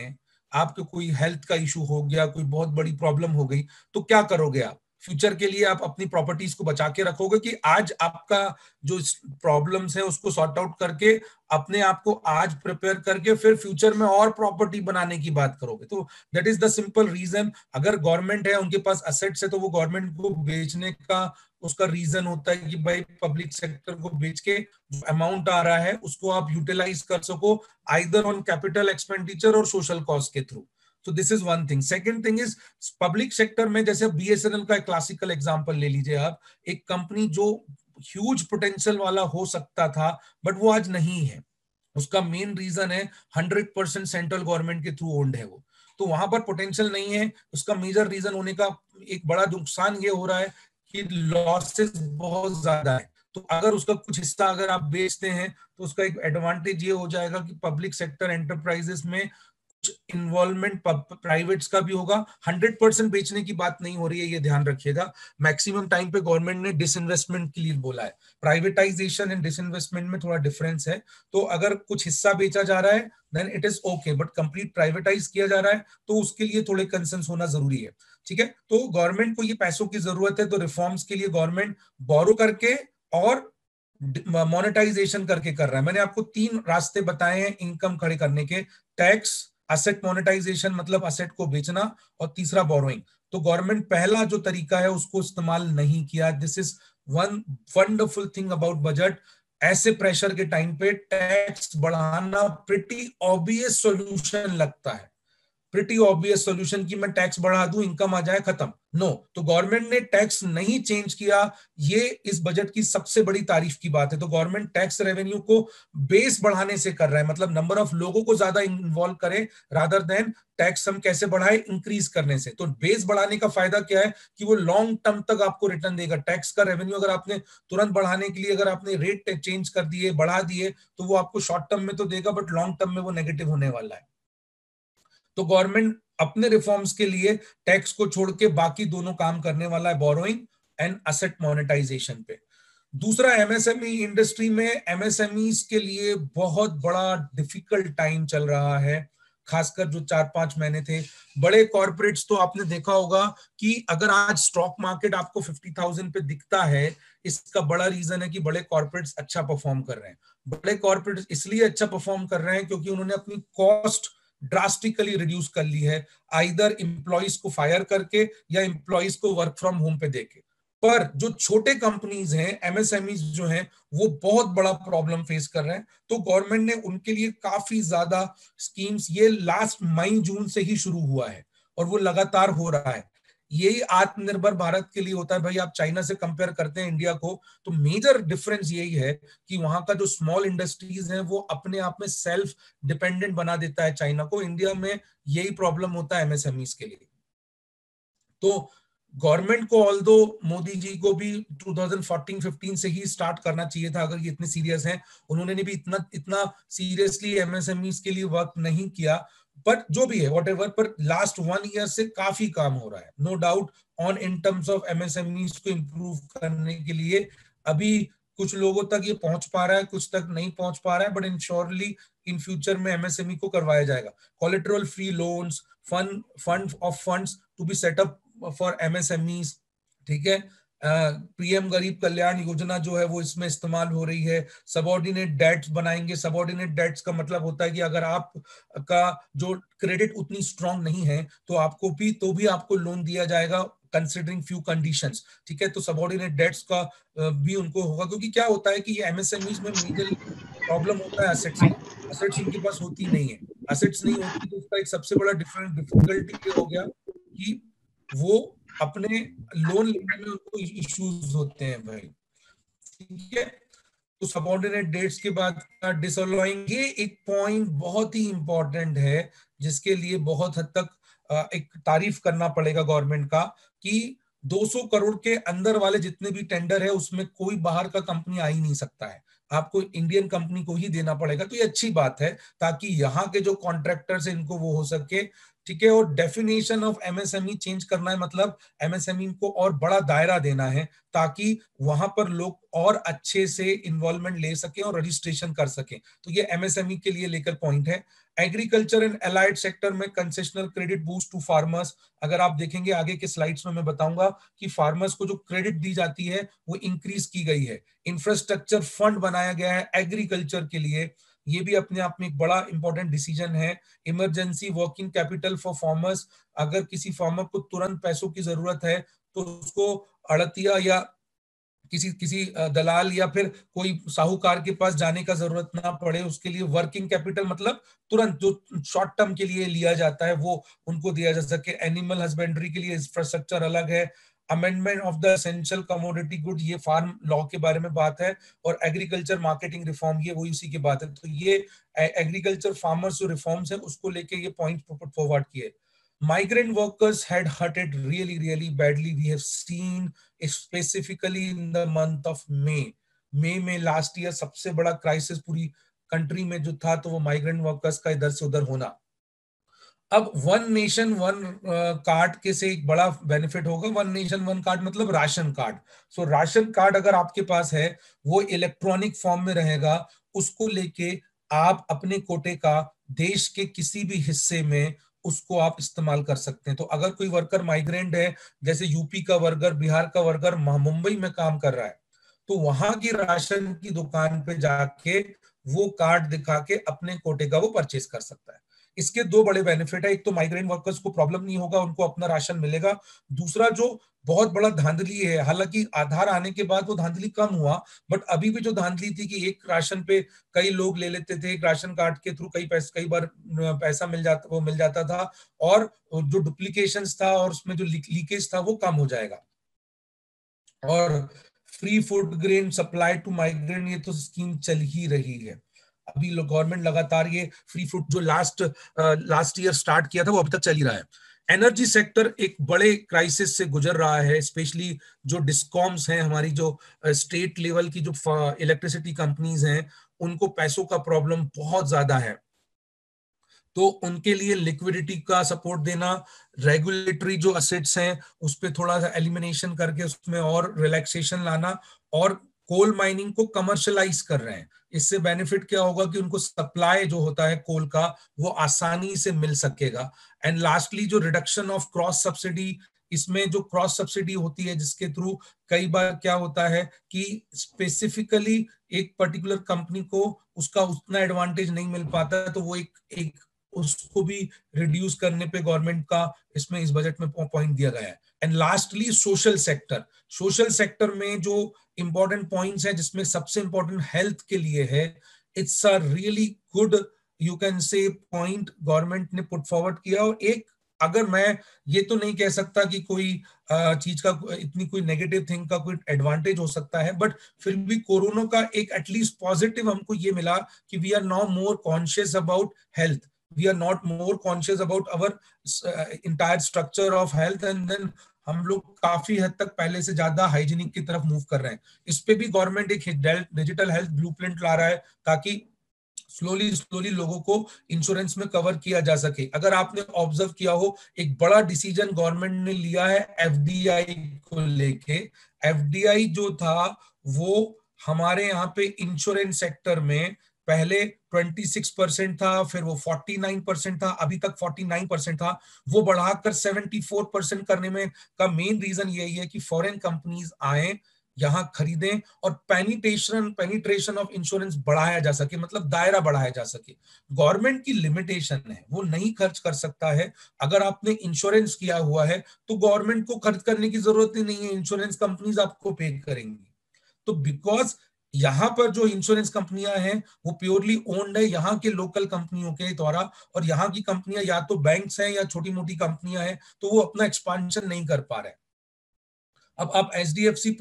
आपको कोई हेल्थ का इशू हो गया, कोई बहुत बड़ी प्रॉब्लम हो गई, तो क्या करोगे आप? फ्यूचर के लिए आप अपनी प्रॉपर्टीज को बचा के रखोगे कि आज आपका जो प्रॉब्लम्स है उसको सॉर्ट आउट करके अपने आप को आज प्रिपेयर करके फिर फ्यूचर में और प्रॉपर्टी बनाने की बात करोगे? तो that is the simple reason. अगर गवर्नमेंट है, उनके पास असेट्स है, तो वो गवर्नमेंट को बेचने का उसका रीजन होता है कि भाई पब्लिक सेक्टर को बेच के जो अमाउंट आ रहा है उसको आप यूटिलाइज कर सको, आइदर ऑन कैपिटल एक्सपेंडिचर और सोशल कॉस्ट के थ्रू। तो this is one thing. Second thing is public sector में, जैसे बीएसएनएल का एक क्लासिकल एग्जांपल ले लीजिए आप, एक कंपनी जो ह्यूज पोटेंशियल वाला हो सकता था बट वो आज नहीं है। उसका मेन रीजन है 100% सेंट्रल गवर्नमेंट के थ्रू ओन्ड है वो, तो वहां पर पोटेंशियल नहीं है। उसका मेजर रीजन होने का एक बड़ा नुकसान ये हो रहा है कि लॉसेस बहुत ज्यादा है। तो अगर उसका कुछ हिस्सा अगर आप बेचते हैं तो उसका एक एडवांटेज ये हो जाएगा कि पब्लिक सेक्टर एंटरप्राइजेस में इन्वॉल्वमेंट प्राइवेट्स का भी होगा। 100% बेचने की बात नहीं हो रही है, ये ध्यान रखिएगा। मैक्सिमम टाइम पे गवर्नमेंट ने डिसइन्वेस्टमेंट के लिए बोला है। प्राइवेटाइजेशन एंड डिसइन्वेस्टमेंट में थोड़ा डिफरेंस है। तो अगर कुछ हिस्सा बेचा जा रहा है then it is okay, but complete privatize किया जा रहा है तो उसके लिए थोड़े कंसर्न होना जरूरी है। ठीक है, तो गवर्नमेंट को ये पैसों की जरूरत है, तो रिफॉर्म्स के लिए गवर्नमेंट बोरो करके और मोनेटाइजेशन करके कर रहा है। मैंने आपको तीन रास्ते बताए हैं इनकम खड़े करने के: टैक्स, असेट मोनेटाइजेशन मतलब असेट को बेचना, और तीसरा बोरोइंग। तो गवर्नमेंट पहला जो तरीका है उसको इस्तेमाल नहीं किया। This is one wonderful thing about budget. ऐसे प्रेशर के टाइम पे टैक्स बढ़ाना प्रिटी ऑब्वियस सॉल्यूशन लगता है, प्रिटी ऑब्वियस सॉल्यूशन कि मैं टैक्स बढ़ा दूं, इनकम आ जाए, खत्म। नो, तो गवर्नमेंट ने टैक्स नहीं चेंज किया, ये इस बजट की सबसे बड़ी तारीफ की बात है। तो गवर्नमेंट टैक्स रेवेन्यू को बेस बढ़ाने से कर रहा है, मतलब नंबर ऑफ लोगों को ज्यादा इन्वॉल्व करे रादर देन टैक्स हम कैसे बढ़ाए इंक्रीज करने से। तो बेस बढ़ाने का फायदा क्या है कि वो लॉन्ग टर्म तक आपको रिटर्न देगा। टैक्स का रेवेन्यू अगर आपने तुरंत बढ़ाने के लिए अगर आपने रेट चेंज कर दिए, बढ़ा दिए, तो वो आपको शॉर्ट टर्म में तो देगा बट लॉन्ग टर्म में वो नेगेटिव होने वाला है। तो गवर्नमेंट अपने रिफॉर्म्स के लिए टैक्स को छोड़ के बाकी दोनों काम करने वाला है, बोरोइंग एंड असेट मोनेटाइजेशन पे। दूसरा, एमएसएमई इंडस्ट्री में एमएसएमईज के लिए बहुत बड़ा डिफिकल्ट टाइम चल रहा है, खासकर जो 4-5 महीने थे। बड़े कॉर्पोरेट्स तो आपने देखा होगा कि अगर आज स्टॉक मार्केट आपको 50,000 पे दिखता है, इसका बड़ा रीजन है कि बड़े कॉर्पोरेट्स अच्छा परफॉर्म कर रहे हैं। बड़े कॉर्पोरेट्स इसलिए अच्छा परफॉर्म कर रहे हैं क्योंकि उन्होंने अपनी कॉस्ट ड्रास्टिकली रिड्यूस कर ली है, आइदर एम्प्लॉइज को फायर करके या एम्प्लॉइज को वर्क फ्रॉम होम पे देके। पर जो छोटे कंपनीज हैं, एमएसएमई जो हैं, वो बहुत बड़ा प्रॉब्लम फेस कर रहे हैं। तो गवर्नमेंट ने उनके लिए काफी ज्यादा स्कीम्स, ये लास्ट मई जून से ही शुरू हुआ है और वो लगातार हो रहा है। यही आत्मनिर्भर भारत के लिए होता है भाई। आप चाइना से कंपेयर करते हैं इंडिया को, तो मेजर डिफरेंस यही है कि वहां का जो स्मॉल इंडस्ट्रीज है वो अपने आप में सेल्फ डिपेंडेंट बना देता है चाइना को। इंडिया में यही प्रॉब्लम होता है एमएसएमईज के लिए। तो गवर्नमेंट को, ऑल्दो मोदी जी को भी 2014-15 से ही स्टार्ट करना चाहिए था अगर ये इतने सीरियस हैं। उन्होंने भी इतना इतना सीरियसली एमएसएमईज के लिए वर्क नहीं किया। बट जो भी है व्हाटएवर, पर लास्ट 1 ईयर से काफी काम हो रहा है, no doubt on in terms of MSMEs को इम्प्रूव करने के लिए। अभी कुछ लोगों तक ये पहुंच पा रहा है, कुछ तक नहीं पहुंच पा रहा है, बट इंश्योरली इन फ्यूचर में एमएसएमई को करवाया जाएगा। Collateral free loans, fund of funds to be set up for MSMEs, ठीक है। पीएम गरीब कल्याण योजना जो है वो इसमें इस्तेमाल हो रही है। सबऑर्डिनेट डेट्स बनाएंगे। सबऑर्डिनेट डेट्स का मतलब होता है कि अगर आप का जो क्रेडिट उतनी स्ट्रांग नहीं है तो भी आपको लोन दिया जाएगा कंसिडरिंग फ्यू कंडीशंस, ठीक है। तो सबऑर्डिनेट डेट्स का भी उनको होगा, क्योंकि क्या होता है कि ये एमएसएमईज में मेजर प्रॉब्लम होता है असेट्स का। असेट्स इनके पास होती नहीं है। असेट्स नहीं होती तो उसका एक सबसे बड़ा डिफिकल्टी ये हो गया कि वो अपने लोन लेने में उनको इश्यूज होते हैं भाई, ठीक है। तो सबऑर्डिनेट डेट्स के बाद डिसअलॉइंग, ये एक पॉइंट बहुत ही इंपॉर्टेंट है जिसके लिए बहुत हद तक एक तारीफ करना पड़ेगा गवर्नमेंट का, कि 200 करोड़ के अंदर वाले जितने भी टेंडर है उसमें कोई बाहर का कंपनी आ ही नहीं सकता है, आपको इंडियन कंपनी को ही देना पड़ेगा। तो ये अच्छी बात है ताकि यहाँ के जो कॉन्ट्रैक्टर्स हैं इनको वो हो सके, ठीक है। और डेफिनेशन ऑफ एमएसएमई चेंज करना है, मतलब एमएसएमई को और बड़ा दायरा देना है ताकि वहां पर लोग और अच्छे से इन्वॉल्वमेंट ले सकें और रजिस्ट्रेशन कर सकें। तो ये एमएसएमई के लिए लेकर पॉइंट है। एग्रीकल्चर एंड एलाइड सेक्टर में concessional credit boost to farmers, अगर आप देखेंगे आगे के स्लाइड्स में मैं बताऊंगा कि फार्मर्स को जो क्रेडिट दी जाती है वो इंक्रीज की गई है। इंफ्रास्ट्रक्चर फंड बनाया गया है एग्रीकल्चर के लिए, ये भी अपने आप में एक बड़ा इंपॉर्टेंट डिसीजन है। Emergency working capital for farmers, अगर किसी फार्मर को तुरंत पैसों की जरूरत है तो उसको अड़तिया या किसी किसी दलाल या फिर कोई साहूकार के पास जाने का जरूरत ना पड़े, उसके लिए वर्किंग कैपिटल मतलब तुरंत जो शॉर्ट टर्म के लिए लिया जाता है वो उनको दिया जा सके। एनिमल हस्बेंड्री के लिए इंफ्रास्ट्रक्चर अलग है। Amendment of the essential commodity good, ये फार्म लॉ के बारे में बात है। और एग्रीकल्चर मार्केटिंग रिफॉर्म, ये वही उसी की बात है। तो ये एग्रीकल्चर फार्मर्स जो रिफॉर्म्स है उसको लेके ये पॉइंट पुट फॉरवर्ड किए। Migrant workers had hurted really badly. We have seen specifically in the month of May. मई में लास्ट ईयर सबसे बड़ा क्राइसिस पूरी कंट्री में जो था तो वो माइग्रेंट वर्कर्स का इधर से उधर होना। अब वन नेशन वन कार्ड के से एक बड़ा बेनिफिट होगा। वन नेशन वन कार्ड मतलब राशन कार्ड। सो राशन कार्ड अगर आपके पास है वो इलेक्ट्रॉनिक फॉर्म में रहेगा, उसको लेके आप अपने कोटे का देश के किसी भी हिस्से में उसको आप इस्तेमाल कर सकते हैं। तो अगर कोई वर्कर माइग्रेंट है, जैसे यूपी का वर्कर, बिहार का वर्कर मुंबई में काम कर रहा है, तो वहां की राशन की दुकान पे जाके वो कार्ड दिखा के अपने कोटे का वो परचेज कर सकता है। इसके दो बड़े बेनिफिट है, एक तो माइग्रेंट वर्कर्स को प्रॉब्लम नहीं होगा, उनको अपना राशन मिलेगा। दूसरा जो बहुत बड़ा धांधली है, हालांकि आधार आने के बाद वो धांधली कम हुआ, बट अभी भी जो धांधली थी कि एक राशन पे कई लोग ले लेते थे, एक राशन कार्ड के थ्रू कई बार पैसा मिल जाता था, और जो डुप्लीकेशंस था और उसमें जो लीकेज था वो कम हो जाएगा। और free food grain supply to migrant, ये तो स्कीम चल ही रही है। अभी गवर्नमेंट लगातार ये फ्री फूड जो लास्ट ईयर स्टार्ट किया था वो अभी तक चल ही रहा है। एनर्जी सेक्टर एक बड़े क्राइसिस से गुजर रहा है, स्पेशली जो डिस्कॉम्स हैं, हमारी जो स्टेट लेवल की जो इलेक्ट्रिसिटी कंपनीज हैं, उनको पैसों का प्रॉब्लम बहुत ज्यादा है। तो उनके लिए लिक्विडिटी का सपोर्ट देना, रेगुलेटरी जो असेट्स हैं उस पर थोड़ा सा एलिमिनेशन करके उसमें और रिलैक्सेशन लाना, और कोल माइनिंग को कमर्शलाइज कर रहे हैं। इससे बेनिफिट क्या होगा कि उनको सप्लाई जो होता है कोल का वो आसानी से मिल सकेगा। एंड लास्टली जो रिडक्शन ऑफ क्रॉस सब्सिडी, इसमें जो क्रॉस सब्सिडी होती है जिसके थ्रू कई बार क्या होता है कि स्पेसिफिकली एक पर्टिकुलर कंपनी को उसका उतना एडवांटेज नहीं मिल पाता है, तो वो एक एक उसको भी रिड्यूस करने पे गवर्नमेंट का इसमें इस बजट में पॉइंट दिया गया है। And lastly social sector, social sector में जो इंपॉर्टेंट पॉइंट्स है जिसमें सबसे इंपॉर्टेंट हेल्थ के लिए है, it's a really good you can say point government ने पुट फॉरवर्ड किया। और एक, अगर मैं ये तो नहीं कह सकता कि कोई चीज का इतनी कोई नेगेटिव थिंग का कोई एडवांटेज हो सकता है, बट फिर भी कोरोना का एक एटलीस्ट पॉजिटिव हमको ये मिला कि we are now more conscious about health, we are not more conscious about our entire structure of health, and then हम लोग काफी हद तक पहले से ज्यादा हाइजीनिक की तरफ मूव कर रहे हैं। इस पे भी गवर्नमेंट एक डिजिटल हेल्थ ब्लूप्रिंट ला रहा है ताकि स्लोली स्लोली लोगों को इंश्योरेंस में कवर किया जा सके। अगर आपने ऑब्जर्व किया हो, एक बड़ा डिसीजन गवर्नमेंट ने लिया है एफडीआई को लेके। एफडीआई जो था वो हमारे यहाँ पे इंश्योरेंस सेक्टर में पहले 26% था, फिर वो 49% था, अभी तक 49% था, वो बढ़ाकर 74% करने में का मेन रीजन यही है कि फॉरेन कंपनीज आए, यहां खरीदें, और पेनिट्रेशन ऑफ इंश्योरेंस बढ़ाया जा सके, मतलब दायरा बढ़ाया जा सके। गवर्नमेंट की लिमिटेशन है, वो नहीं खर्च कर सकता है। अगर आपने इंश्योरेंस किया हुआ है तो गवर्नमेंट को खर्च करने की जरूरत ही नहीं है, इंश्योरेंस कंपनीज आपको पे करेंगी। तो बिकॉज यहाँ पर जो इंश्योरेंस कंपनियां हैं वो प्योरली ओन्ड है यहाँ के लोकल कंपनियों के द्वारा, और यहाँ की कंपनियां या तो बैंक्स हैं या छोटी मोटी कंपनियां हैं, तो वो अपना एक्सपांशन नहीं कर पा रहे। अब आप एचडीएफसी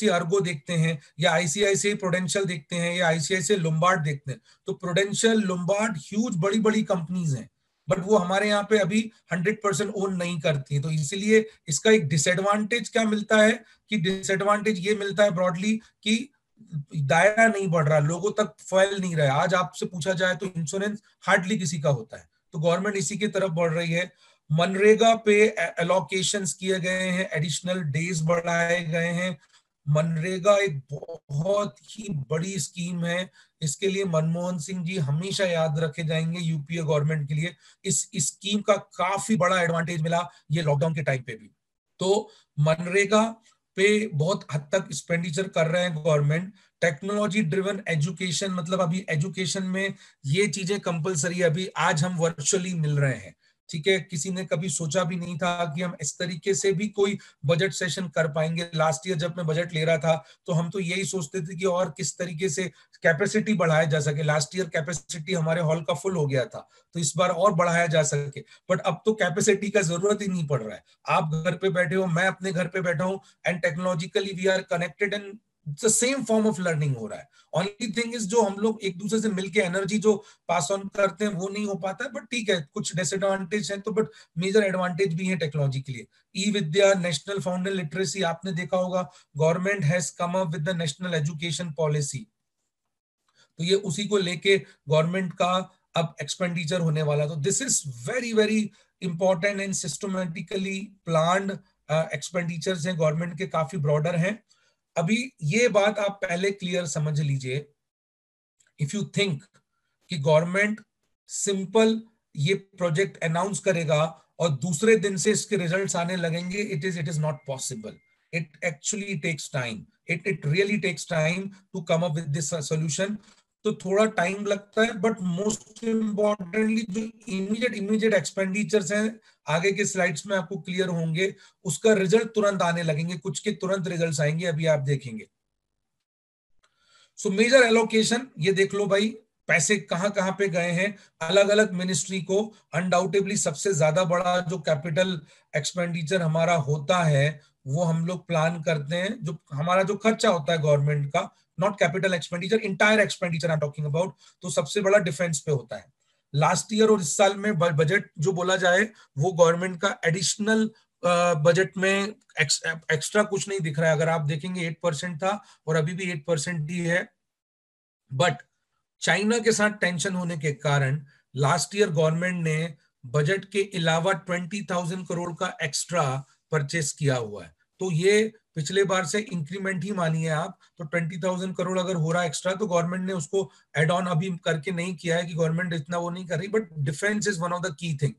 अर्गो देखते हैं, या आईसीआईसीआई प्रूडेंशियल देखते हैं, या आईसीआईसीआई लोम्बार्ड देखते हैं, तो प्रूडेंशियल लोम्बार्ड ह्यूज बड़ी बड़ी कंपनीज हैं, बट वो हमारे यहाँ पे अभी 100% ओन नहीं करती है। तो इसीलिए इसका एक डिसएडवांटेज क्या मिलता है कि डिसएडवांटेज ये मिलता है ब्रॉडली कि दायरा नहीं बढ़ रहा, लोगों तक फैल नहीं रहा। आज आपसे पूछा जाए तो इंश्योरेंस हार्डली किसी का होता है, तो गवर्नमेंट इसी की तरफ बढ़ रही है। मनरेगा पे एलोकेशंस किए गए हैं, एडिशनल डेज बढ़ाए गए हैं। मनरेगा एक बहुत ही बड़ी स्कीम है, इसके लिए मनमोहन सिंह जी हमेशा याद रखे जाएंगे यूपीए गवर्नमेंट के लिए। इस स्कीम का काफी बड़ा एडवांटेज मिला ये लॉकडाउन के टाइम पे भी। तो मनरेगा पे बहुत हद तक एक्सपेंडिचर कर रहे हैं गवर्नमेंट। टेक्नोलॉजी ड्रिवन एजुकेशन, मतलब अभी एजुकेशन में ये चीजें कंपलसरी, अभी आज हम वर्चुअली मिल रहे हैं, ठीक है। किसी ने कभी सोचा भी नहीं था कि हम इस तरीके से भी कोई बजट सेशन कर पाएंगे। लास्ट ईयर जब मैं बजट ले रहा था तो हम तो यही सोचते थे कि और किस तरीके से कैपेसिटी बढ़ाया जा सके। लास्ट ईयर कैपेसिटी हमारे हॉल का फुल हो गया था, तो इस बार और बढ़ाया जा सके, बट अब तो कैपेसिटी का जरूरत ही नहीं पड़ रहा है। आप घर पे बैठे हो, मैं अपने घर पे बैठा हूं, and technologically we are connected, and the same form of learning हो रहा है। ओनली थिंग इज जो हम लोग एक दूसरे से मिलके एनर्जी जो पास ऑन करते हैं वो नहीं हो पाता है, बट ठीक है, कुछ डिसएडवांटेज है तो, बट मेजर एडवांटेज भी है टेक्नोलॉजी के लिए। ई विद्या, नेशनल फाउंडेशन लिटरेसी, आपने देखा होगा government has come up with the national education policy, तो ये उसी को लेके गवर्नमेंट का अब एक्सपेंडिचर होने वाला। तो this is very very important and systematically planned expenditures हैं गवर्नमेंट के, काफी ब्रॉडर हैं। अभी ये बात आप पहले क्लियर समझ लीजिए, इफ यू थिंक कि गवर्नमेंट सिंपल ये प्रोजेक्ट अनाउंस करेगा और दूसरे दिन से इसके रिजल्ट्स आने लगेंगे, it is not possible. It actually takes time, it really takes time to come up with this solution. तो थोड़ा टाइम लगता है, बट मोस्ट इम्पॉर्टेंटली जो इमीडिएट एक्सपेंडिचर्स हैं, आगे के स्लाइड्स में आपको क्लियर होंगे, उसका रिजल्ट तुरंत आने लगेंगे, कुछ के तुरंत रिजल्ट्स आएंगे, अभी आप देखेंगे। सो मेजर एलोकेशन ये देख लो भाई, पैसे कहां कहां पे गए हैं अलग अलग मिनिस्ट्री को। अनडाउटेबली सबसे ज्यादा बड़ा जो कैपिटल एक्सपेंडिचर हमारा होता है वो हम लोग प्लान करते हैं, जो हमारा जो खर्चा होता है गवर्नमेंट का, not capital expenditure, entire expenditure I am talking about, तो सबसे बड़ा डिफेंस पे होता है। लास्ट ईयर और इस साल में बजट जो बोला जाए वो गवर्नमेंट का एडिशनल बजट में एक्स्ट्रा कुछ नहीं दिख रहा है। अगर आप देखेंगे 8% था और अभी भी 8% ही है, बट चाइना के साथ टेंशन होने के कारण लास्ट ईयर गवर्नमेंट ने बजट के अलावा 20,000 करोड़ का एक्स्ट्रा परचेस किया हुआ है। तो ये पिछले बार से इंक्रीमेंट ही मानिए आप, तो 20,000 करोड़ अगर हो रहा है एक्स्ट्रा, तो गवर्नमेंट ने उसको एड ऑन अभी करके नहीं किया है कि गवर्नमेंट इतना वो नहीं कर रही, but defence is one of the key thing.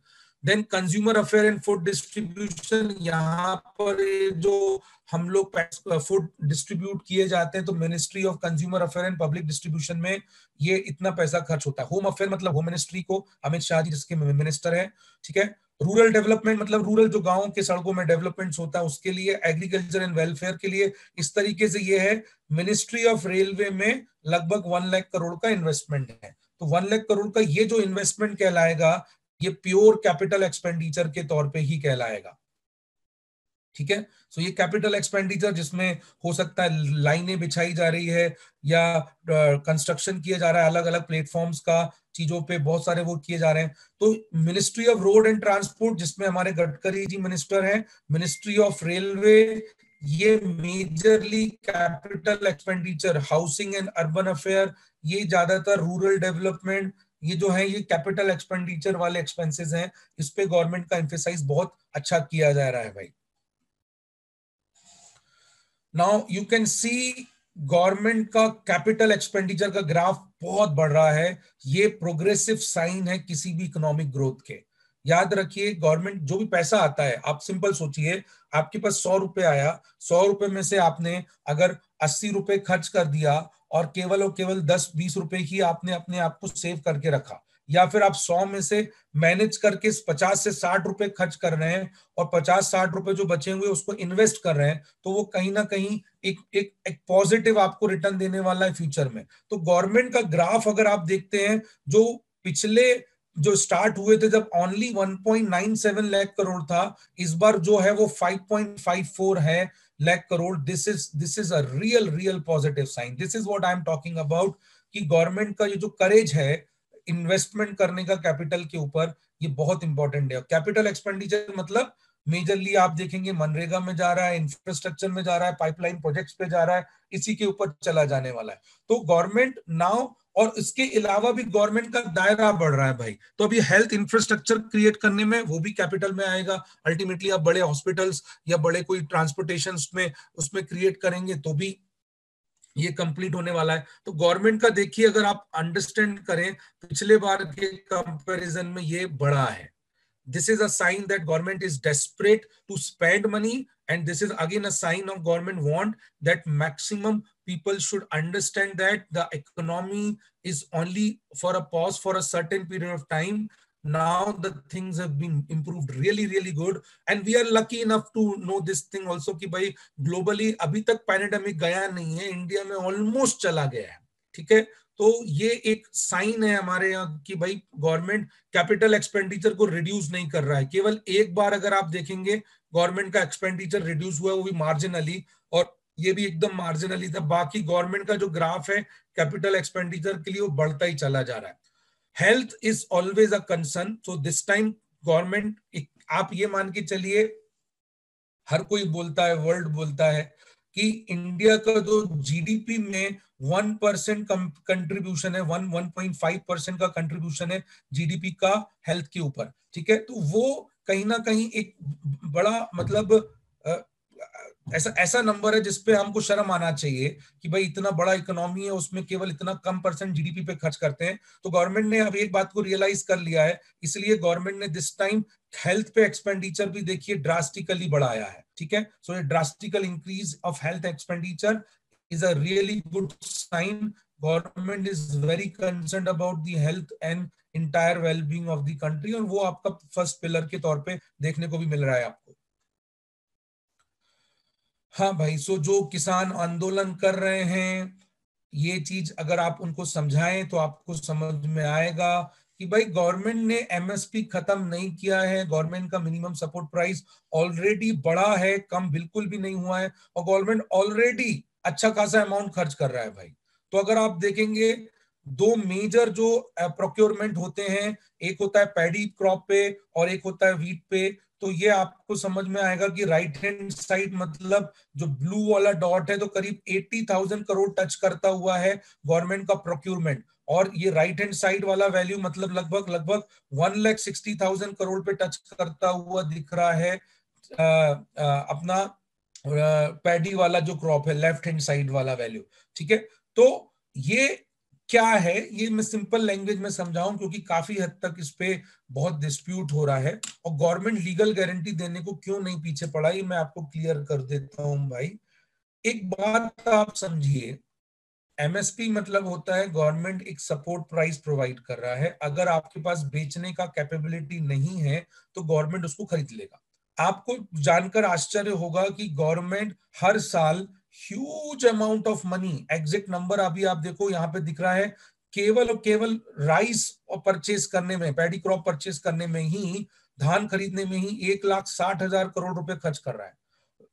Then consumer affair and food distribution, यहाँ पर जो हम लोग फूड डिस्ट्रीब्यूट किए जाते हैं, तो ministry of consumer affair and public distribution में ये इतना पैसा खर्च होता है। होम अफेयर मतलब होम मिनिस्ट्री को अमित शाह जी जिसके मिनिस्टर है, ठीक है। रूरल डेवलपमेंट मतलब रूरल जो गांवों के सड़कों में डेवलपमेंट होता है उसके लिए, एग्रीकल्चर एंड वेलफेयर के लिए, इस तरीके से ये है। मिनिस्ट्री ऑफ रेलवे में लगभग 1 लाख करोड़ का इन्वेस्टमेंट है, तो 1 लाख करोड़ का ये जो इन्वेस्टमेंट कहलाएगा, ये प्योर कैपिटल एक्सपेंडिचर के तौर पे ही कहलाएगा, ठीक है। सो ये कैपिटल एक्सपेंडिचर जिसमें हो सकता है लाइनें बिछाई जा रही है या कंस्ट्रक्शन किया जा रहा है अलग अलग प्लेटफॉर्म्स का, चीजों पे बहुत सारे वो किए जा रहे हैं। तो ministry of road and transport जिसमें हमारे गडकरी जी मिनिस्टर हैं, मिनिस्ट्री ऑफ रेलवे, ये majorly capital expenditure, housing and urban affair, ये ज्यादातर रूरल डेवलपमेंट, ये जो है ये कैपिटल एक्सपेंडिचर वाले एक्सपेंसेस हैं, इस पे गवर्नमेंट का एम्फेसाइज बहुत अच्छा किया जा रहा है भाई। Now you can see government का कैपिटल एक्सपेंडिचर का ग्राफ बहुत बढ़ रहा है, ये प्रोग्रेसिव साइन है किसी भी इकोनॉमिक ग्रोथ के। याद रखिए गवर्नमेंट जो भी पैसा आता है, आप सिंपल सोचिए, आपके पास 100 रुपए आया, 100 रुपए में से आपने अगर 80 रुपए खर्च कर दिया और केवल 10-20 रुपए ही आपने अपने आप को सेव करके रखा, या फिर आप 100 में से मैनेज करके 50 से 60 रुपए खर्च कर रहे हैं और 50-60 रुपए जो बचे हुए उसको इन्वेस्ट कर रहे हैं, तो वो कहीं ना कहीं एक पॉजिटिव आपको रिटर्न देने वाला है फ्यूचर में। तो गवर्नमेंट का ग्राफ अगर आप देखते हैं, जो पिछले जो स्टार्ट हुए थे जब ओनली 1.97 लाख करोड़ था, इस बार जो है वो 5.54 है lakh crore. This is a real positive sign, this is what I am talking about, कि गवर्नमेंट का ये जो करेज है इन्वेस्टमेंट करने का कैपिटल के ऊपर, ये बहुत इंपॉर्टेंट है। कैपिटल एक्सपेंडिचर मतलब मेजरली आप देखेंगे मनरेगा में जा रहा है, इंफ्रास्ट्रक्चर में जा रहा है, पाइपलाइन प्रोजेक्ट्स पे जा रहा है, इसी के ऊपर चला जाने वाला है। तो गवर्नमेंट नाउ, और इसके अलावा भी गवर्नमेंट का दायरा बढ़ रहा है भाई, तो अभी हेल्थ इंफ्रास्ट्रक्चर क्रिएट करने में वो भी कैपिटल में आएगा। अल्टीमेटली आप बड़े हॉस्पिटल्स या बड़े कोई ट्रांसपोर्टेशन में उसमें क्रिएट करेंगे तो भी ये कंप्लीट होने वाला है। तो गवर्नमेंट का देखिए, अगर आप अंडरस्टैंड करें पिछले बार के कंपैरिजन में ये बड़ा है। This is a sign that government is desperate to spend money, and this is again a sign of government want that maximum people should understand that the economy is only for a pause for a certain period of time. Now the things have been improved really good, and we are lucky enough to know this thing also कि भाई globally अभी तक pandemic गया नहीं है, India में almost चला गया है, ठीक है। तो ये एक साइन है हमारे यहाँ कि भाई गवर्नमेंट कैपिटल एक्सपेंडिचर को रिड्यूस नहीं कर रहा है। केवल एक बार अगर आप देखेंगे गवर्नमेंट का एक्सपेंडिचर रिड्यूस हुआ, वो भी मार्जिनली, और ये भी एकदम मार्जिनली था। बाकी गवर्नमेंट का जो ग्राफ है कैपिटल एक्सपेंडिचर के लिए वो बढ़ता ही चला जा रहा है। Health is always a concern, so this time government, आप ये मान के चलिए, हर कोई बोलता है, वर्ल्ड बोलता है कि इंडिया का जो जीडीपी में 1% कंट्रीब्यूशन है, 1.5% का कंट्रीब्यूशन है जीडीपी का हेल्थ के ऊपर, ठीक है। तो वो कहीं ना कहीं एक बड़ा मतलब ऐसा नंबर है जिसपे हमको शर्म आना चाहिए कि भाई इतना बड़ा इकोनॉमी है, उसमें केवल इतना कम परसेंट जीडीपी पे खर्च करते हैं। तो गवर्नमेंट ने अब एक बात को रियलाइज कर लिया है, इसलिए गवर्नमेंट ने दिस टाइम हेल्थ पे एक्सपेंडिचर भी देखिए ड्रास्टिकली बढ़ाया है, ठीक है। सो ये drastical increase of health expenditure is a really good sign government is very concern about the health and entire wellbeing of the country, और वो आपका फर्स्ट पिलर के तौर पे देखने को भी मिल रहा है आपको। हाँ भाई, सो जो किसान आंदोलन कर रहे हैं, ये चीज अगर आप उनको समझाएं तो आपको समझ में आएगा कि भाई गवर्नमेंट ने एमएसपी खत्म नहीं किया है, गवर्नमेंट का मिनिमम सपोर्ट प्राइस ऑलरेडी बढ़ा है, कम बिल्कुल भी नहीं हुआ है, और गवर्नमेंट ऑलरेडी अच्छा खासा अमाउंट खर्च कर रहा है भाई। तो अगर आप देखेंगे दो मेजर जो प्रोक्योरमेंट होते हैं, एक होता है पैडी क्रॉप पे और एक होता है व्हीट पे, तो ये आपको समझ में आएगा कि राइट हैंड साइड मतलब जो ब्लू वाला डॉट है तो करीब 80,000 करोड़ टच करता हुआ है गवर्नमेंट का प्रोक्यूरमेंट, और ये राइट हैंड साइड वाला वैल्यू मतलब लगभग लगभग 1,60,000 करोड़ पे टच करता हुआ दिख रहा है अपना पैडी वाला जो क्रॉप है, लेफ्ट हैंड साइड वाला वैल्यू। ठीक है, तो ये क्या है, ये मैं सिंपल लैंग्वेज में समझाऊं क्योंकि काफी हद तक इस पे बहुत डिस्प्यूट हो रहा है, और गवर्नमेंट लीगल गारंटी देने को क्यों नहीं पीछे पड़ा, ये मैं आपको क्लियर कर देता हूं भाई। एक बात आप समझिए, एमएसपी मतलब होता है गवर्नमेंट एक सपोर्ट प्राइस प्रोवाइड कर रहा है, अगर आपके पास बेचने का कैपेबिलिटी नहीं है तो गवर्नमेंट उसको खरीद लेगा। आपको जानकर आश्चर्य होगा कि गवर्नमेंट हर साल huge amount of money, exact number अभी आप देखो यहाँ पे दिख रहा है, केवल और केवल राइस और परचेस करने में, पैडी क्रॉप परचेस करने में ही, धान खरीदने में ही 1,60,000 करोड़ रुपए खर्च कर रहा है।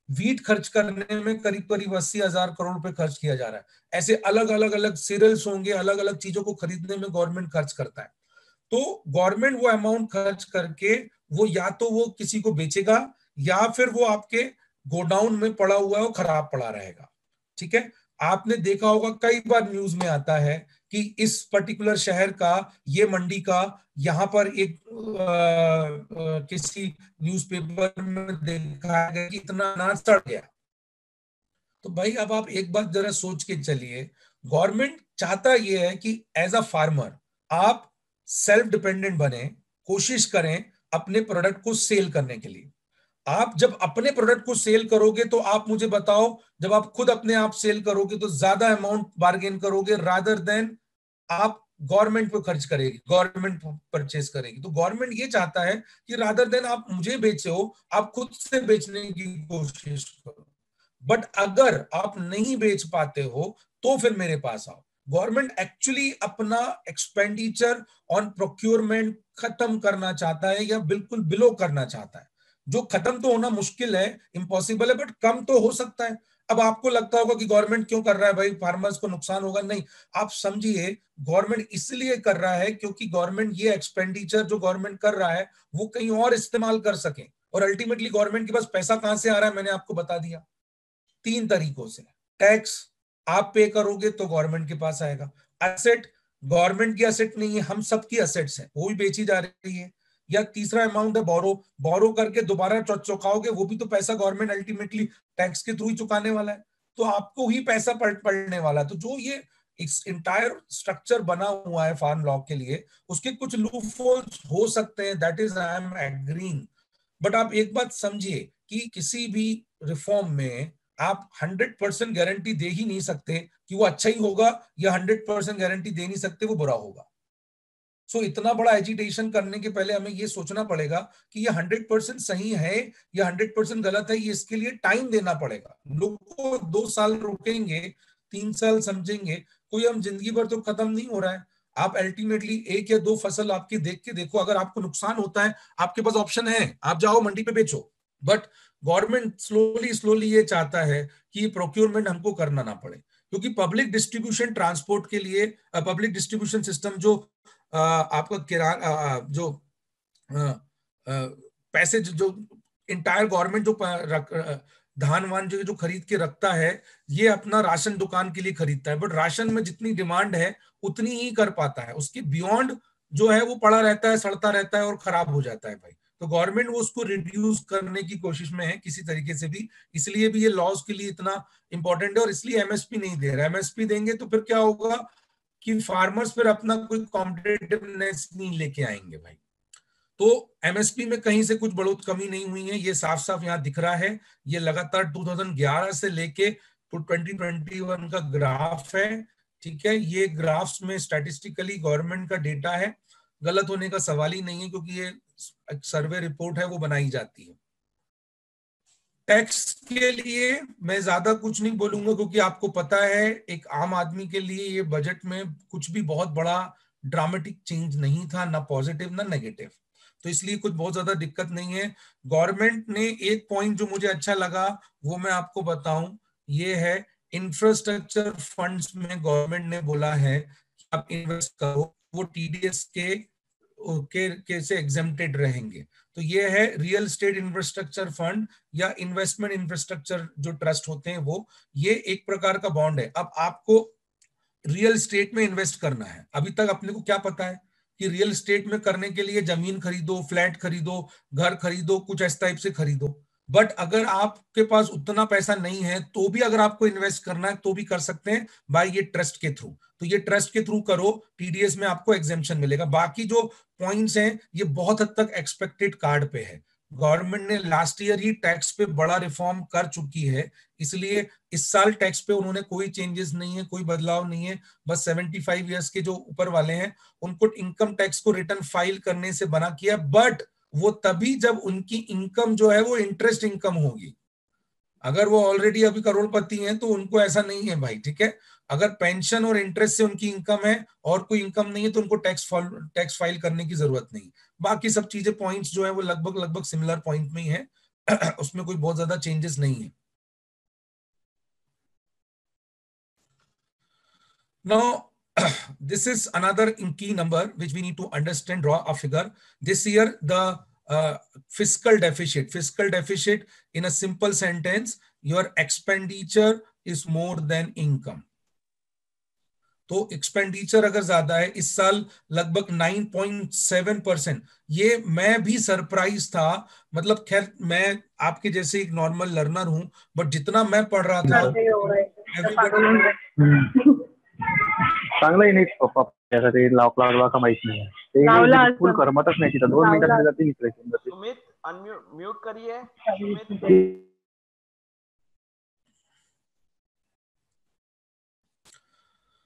वीट खर्च करने में करीब करीब 80,000 करोड़ रुपए खर्च किया जा रहा है। ऐसे अलग अलग अलग सीरियल्स होंगे, अलग अलग चीजों को खरीदने में गवर्नमेंट खर्च करता है। तो गवर्नमेंट वो अमाउंट खर्च करके वो या तो वो किसी को बेचेगा या फिर वो आपके गोडाउन में पड़ा हुआ है, वो खराब पड़ा रहेगा। ठीक है, आपने देखा होगा कई बार न्यूज में आता है कि इस पर्टिकुलर शहर का, ये मंडी का, यहाँ पर एक किसी न्यूज़पेपर में देखा गया कि इतना अनाज सड़ गया। तो भाई अब आप एक बात जरा सोच के चलिए, गवर्नमेंट चाहता ये है कि एज अ फार्मर आप सेल्फ डिपेंडेंट बने, कोशिश करें अपने प्रोडक्ट को सेल करने के लिए। आप जब अपने प्रोडक्ट को सेल करोगे तो आप मुझे बताओ, जब आप खुद अपने आप सेल करोगे तो ज्यादा अमाउंट बार्गेन करोगे रादर देन आप गवर्नमेंट पे खर्च करेगी, गवर्नमेंट परचेज करेगी। तो गवर्नमेंट ये चाहता है कि रादर देन आप मुझे बेचो, आप खुद से बेचने की कोशिश करो। बट अगर आप नहीं बेच पाते हो तो फिर मेरे पास आओ। गवर्नमेंट एक्चुअली अपना एक्सपेंडिचर ऑन प्रोक्योरमेंट खत्म करना चाहता है या बिल्कुल बिलो करना चाहता है, जो खत्म तो होना मुश्किल है, इम्पॉसिबल है, बट कम तो हो सकता है। अब आपको लगता होगा कि गवर्नमेंट क्यों कर रहा है भाई, फार्मर्स को नुकसान होगा, नहीं, आप समझिए गवर्नमेंट इसलिए कर रहा है क्योंकि गवर्नमेंट ये एक्सपेंडिचर जो गवर्नमेंट कर रहा है वो कहीं और इस्तेमाल कर सके। और अल्टीमेटली गवर्नमेंट के पास पैसा कहां से आ रहा है, मैंने आपको बता दिया, 3 तरीकों से। टैक्स आप पे करोगे तो गवर्नमेंट के पास आएगा, एसेट गवर्नमेंट की एसेट नहीं है, हम सबकी एसेट्स हैं, वो भी बेची जा रही है, या तीसरा अमाउंट है बोरो, बोरो करके दोबारा चुकाओगे, वो भी तो पैसा गवर्नमेंट अल्टीमेटली टैक्स के थ्रू ही चुकाने वाला है, तो आपको ही पैसा पड़ने वाला है। तो जो ये इंटायर स्ट्रक्चर बना हुआ है फार्म लॉ के लिए, उसके कुछ लूपहोल्स हो सकते हैं, that is I am agreeing. But आप एक बात समझिए कि किसी भी रिफॉर्म में आप 100% गारंटी दे ही नहीं सकते कि वो अच्छा ही होगा, या 100% गारंटी दे नहीं सकते वो बुरा होगा। सो इतना बड़ा एजिटेशन करने के पहले हमें ये सोचना पड़ेगा कि ये 100% सही है या 100% गलत है, ये इसके लिए टाइम देना पड़ेगा। लोग को 2 साल रुकेंगे, 3 साल समझेंगे, कोई हम जिंदगी भर तो खत्म नहीं हो रहा है। आप अल्टीमेटली 1 या 2 फसल आपकी देख के देखो, अगर आपको नुकसान होता है आपके पास ऑप्शन है, आप जाओ मंडी पे बेचो। बट गवर्नमेंट स्लोली स्लोली ये चाहता है कि प्रोक्योरमेंट हमको करना ना पड़े, क्योंकि पब्लिक डिस्ट्रीब्यूशन ट्रांसपोर्ट के लिए, पब्लिक डिस्ट्रीब्यूशन सिस्टम जो आपका किराना जो पैसे जो इंटायर गवर्नमेंट जो धान वान जो खरीद के रखता है, ये अपना राशन दुकान के लिए खरीदता है, बट राशन में जितनी डिमांड है उतनी ही कर पाता है, उसके बियॉन्ड जो है वो पड़ा रहता है, सड़ता रहता है और खराब हो जाता है भाई। तो गवर्नमेंट वो उसको रिड्यूस करने की कोशिश में है किसी तरीके से भी, इसलिए भी ये लॉज के लिए इतना इंपॉर्टेंट है, और इसलिए एमएसपी नहीं दे रहा। एमएसपी देंगे तो फिर क्या होगा कि फार्मर्स फिर अपना कोई कॉम्पिटिटिवनेस नहीं लेके आएंगे भाई। तो एमएसपी में कहीं से कुछ बढ़ोत कमी नहीं हुई है, ये साफ साफ यहाँ दिख रहा है। ये लगातार 2011 से लेके 2021 का ग्राफ है। ठीक है, ये ग्राफ्स में स्टैटिस्टिकली गवर्नमेंट का डेटा है, गलत होने का सवाल ही नहीं है, क्योंकि ये सर्वे रिपोर्ट है वो बनाई जाती है। टैक्स के लिए मैं ज्यादा कुछ नहीं बोलूंगा, क्योंकि आपको पता है एक आम आदमी के लिए ये बजट में कुछ भी बहुत बड़ा ड्रामेटिक चेंज नहीं था, ना पॉजिटिव ना नेगेटिव, तो इसलिए कुछ बहुत ज्यादा दिक्कत नहीं है। गवर्नमेंट ने एक पॉइंट जो मुझे अच्छा लगा वो मैं आपको बताऊं, ये है इंफ्रास्ट्रक्चर फंड्स में गवर्नमेंट ने बोला है कि आप इन्वेस्ट करो, वो टीडीएस के से एग्जेम्प्टेड रहेंगे। तो ये है रियल एस्टेट इंफ्रास्ट्रक्चर फंड या इन्वेस्टमेंट इंफ्रास्ट्रक्चर जो ट्रस्ट होते हैं वो, ये एक प्रकार का बॉन्ड है। अब आपको रियल एस्टेट में इन्वेस्ट करना है, अभी तक अपने को क्या पता है कि रियल एस्टेट में करने के लिए जमीन खरीदो, फ्लैट खरीदो, घर खरीदो, कुछ इस टाइप से खरीदो। बट अगर आपके पास उतना पैसा नहीं है तो भी अगर आपको इन्वेस्ट करना है तो भी कर सकते हैं बाय ये ट्रस्ट के थ्रू। तो ये ट्रस्ट के थ्रू करो, टीडीएस में आपको एग्जेम्पशन मिलेगा। बाकी जो पॉइंट्स हैं ये बहुत हद तक एक्सपेक्टेड कार्ड पे है। गवर्नमेंट ने लास्ट ईयर ही टैक्स पे बड़ा रिफॉर्म कर चुकी है, इसलिए इस साल टैक्स पे उन्होंने कोई चेंजेस नहीं है, कोई बदलाव नहीं है। बस 75 ईयर्स के जो ऊपर वाले हैं उनको इनकम टैक्स को रिटर्न फाइल करने से बना किया, बट वो तभी जब उनकी इनकम जो है वो इंटरेस्ट इनकम होगी। अगर वो ऑलरेडी अभी करोड़पति हैं तो उनको ऐसा नहीं है भाई, ठीक है। अगर पेंशन और इंटरेस्ट से उनकी इनकम है और कोई इनकम नहीं है तो उनको टैक्स फाइल करने की जरूरत नहीं। बाकी सब चीजें पॉइंट्स जो है वो लगभग लगभग सिमिलर पॉइंट में ही है उसमें कोई बहुत ज्यादा चेंजेस नहीं है। Now, this is another key number which we need to understand, draw a figure. This year, the fiscal deficit in a simple sentence, your expenditure is more than income. तो expenditure अगर ज्यादा है इस साल लगभग 9.7%, ये मैं भी सरप्राइज था। मतलब खैर मैं आपके जैसे एक नॉर्मल लर्नर हूं, बट जितना मैं पढ़ रहा था चांगलं नाही पप्पा त्यासाठी लागला का माहित नाही ते फुल करमतच नाही तिथं 2 मिनिटात जाते निघायचं। सुमित अनम्यूट करिए।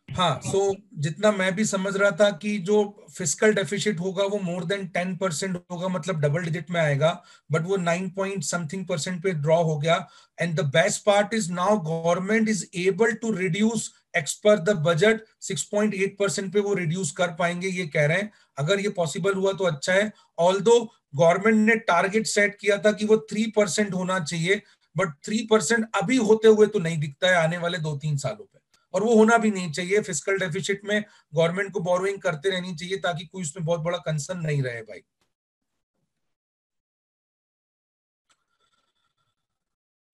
हाँ, सो जितना मैं भी समझ रहा था कि जो फिस्कल डेफिसिट होगा वो मोर देन 10% होगा, मतलब डबल डिजिट में आएगा, बट वो 9 पॉइंट समथिंग परसेंट पे ड्रॉ हो गया। And the best part is now government is able to reduce एक्स पर द बजट 6.8% पे वो रिड्यूस कर पाएंगे, ये कह रहे हैं। अगर ये पॉसिबल हुआ तो अच्छा है। ऑल्दो गवर्नमेंट ने टारगेट सेट किया था कि वो 3% होना चाहिए, बट 3% अभी होते हुए तो नहीं दिखता है आने वाले 2-3 सालों पे, और वो होना भी नहीं चाहिए। फिस्कल डेफिसिट में गवर्नमेंट को बोरोइंग करते रहनी चाहिए ताकि कोई उसमें बहुत बड़ा कंसर्न नहीं रहे भाई।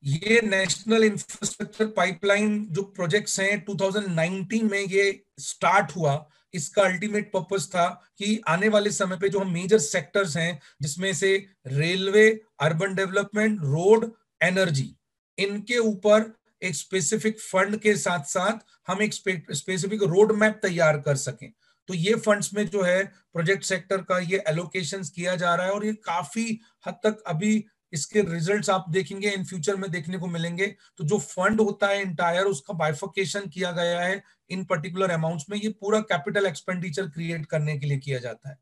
ये नेशनल इंफ्रास्ट्रक्चर पाइपलाइन जो प्रोजेक्ट्स हैं 2019 में ये स्टार्ट हुआ, इसका अल्टीमेट पर्पस था कि आने वाले समय पे जो हम मेजर सेक्टर्स हैं जिसमें से railway, urban development, road, energy, इनके ऊपर एक स्पेसिफिक फंड के साथ साथ हम एक स्पेसिफिक रोड मैप तैयार कर सकें। तो ये फंड्स में जो है प्रोजेक्ट सेक्टर का ये एलोकेशंस किया जा रहा है, और ये काफी हद तक अभी इसके रिजल्ट्स आप देखेंगे इन फ्यूचर में देखने को मिलेंगे। तो जो फंड होता है इंटायर, उसका बाइफिकेशन किया गया है इन पर्टिकुलर अमाउंट्स में। ये पूरा कैपिटल एक्सपेंडिचर क्रिएट करने के लिए किया जाता है।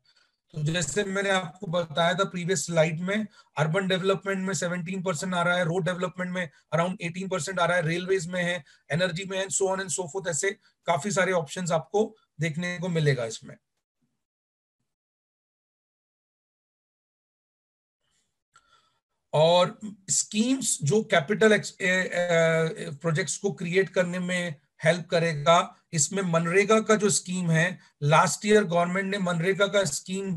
तो जैसे मैंने आपको बताया था प्रीवियस स्लाइड में, अर्बन डेवलपमेंट में 17% आ रहा है, रोड डेवलपमेंट में अराउंड 18% आ रहा है, रेलवेज में है, एनर्जी में है, so on and so fourth. ऐसे काफी सारे ऑप्शंस आपको देखने को मिलेगा इसमें। और स्कीम्स जो कैपिटल प्रोजेक्ट्स को क्रिएट करने में हेल्प करेगा, इसमें मनरेगा का जो स्कीम है, लास्ट ईयर गवर्नमेंट ने मनरेगा का स्कीम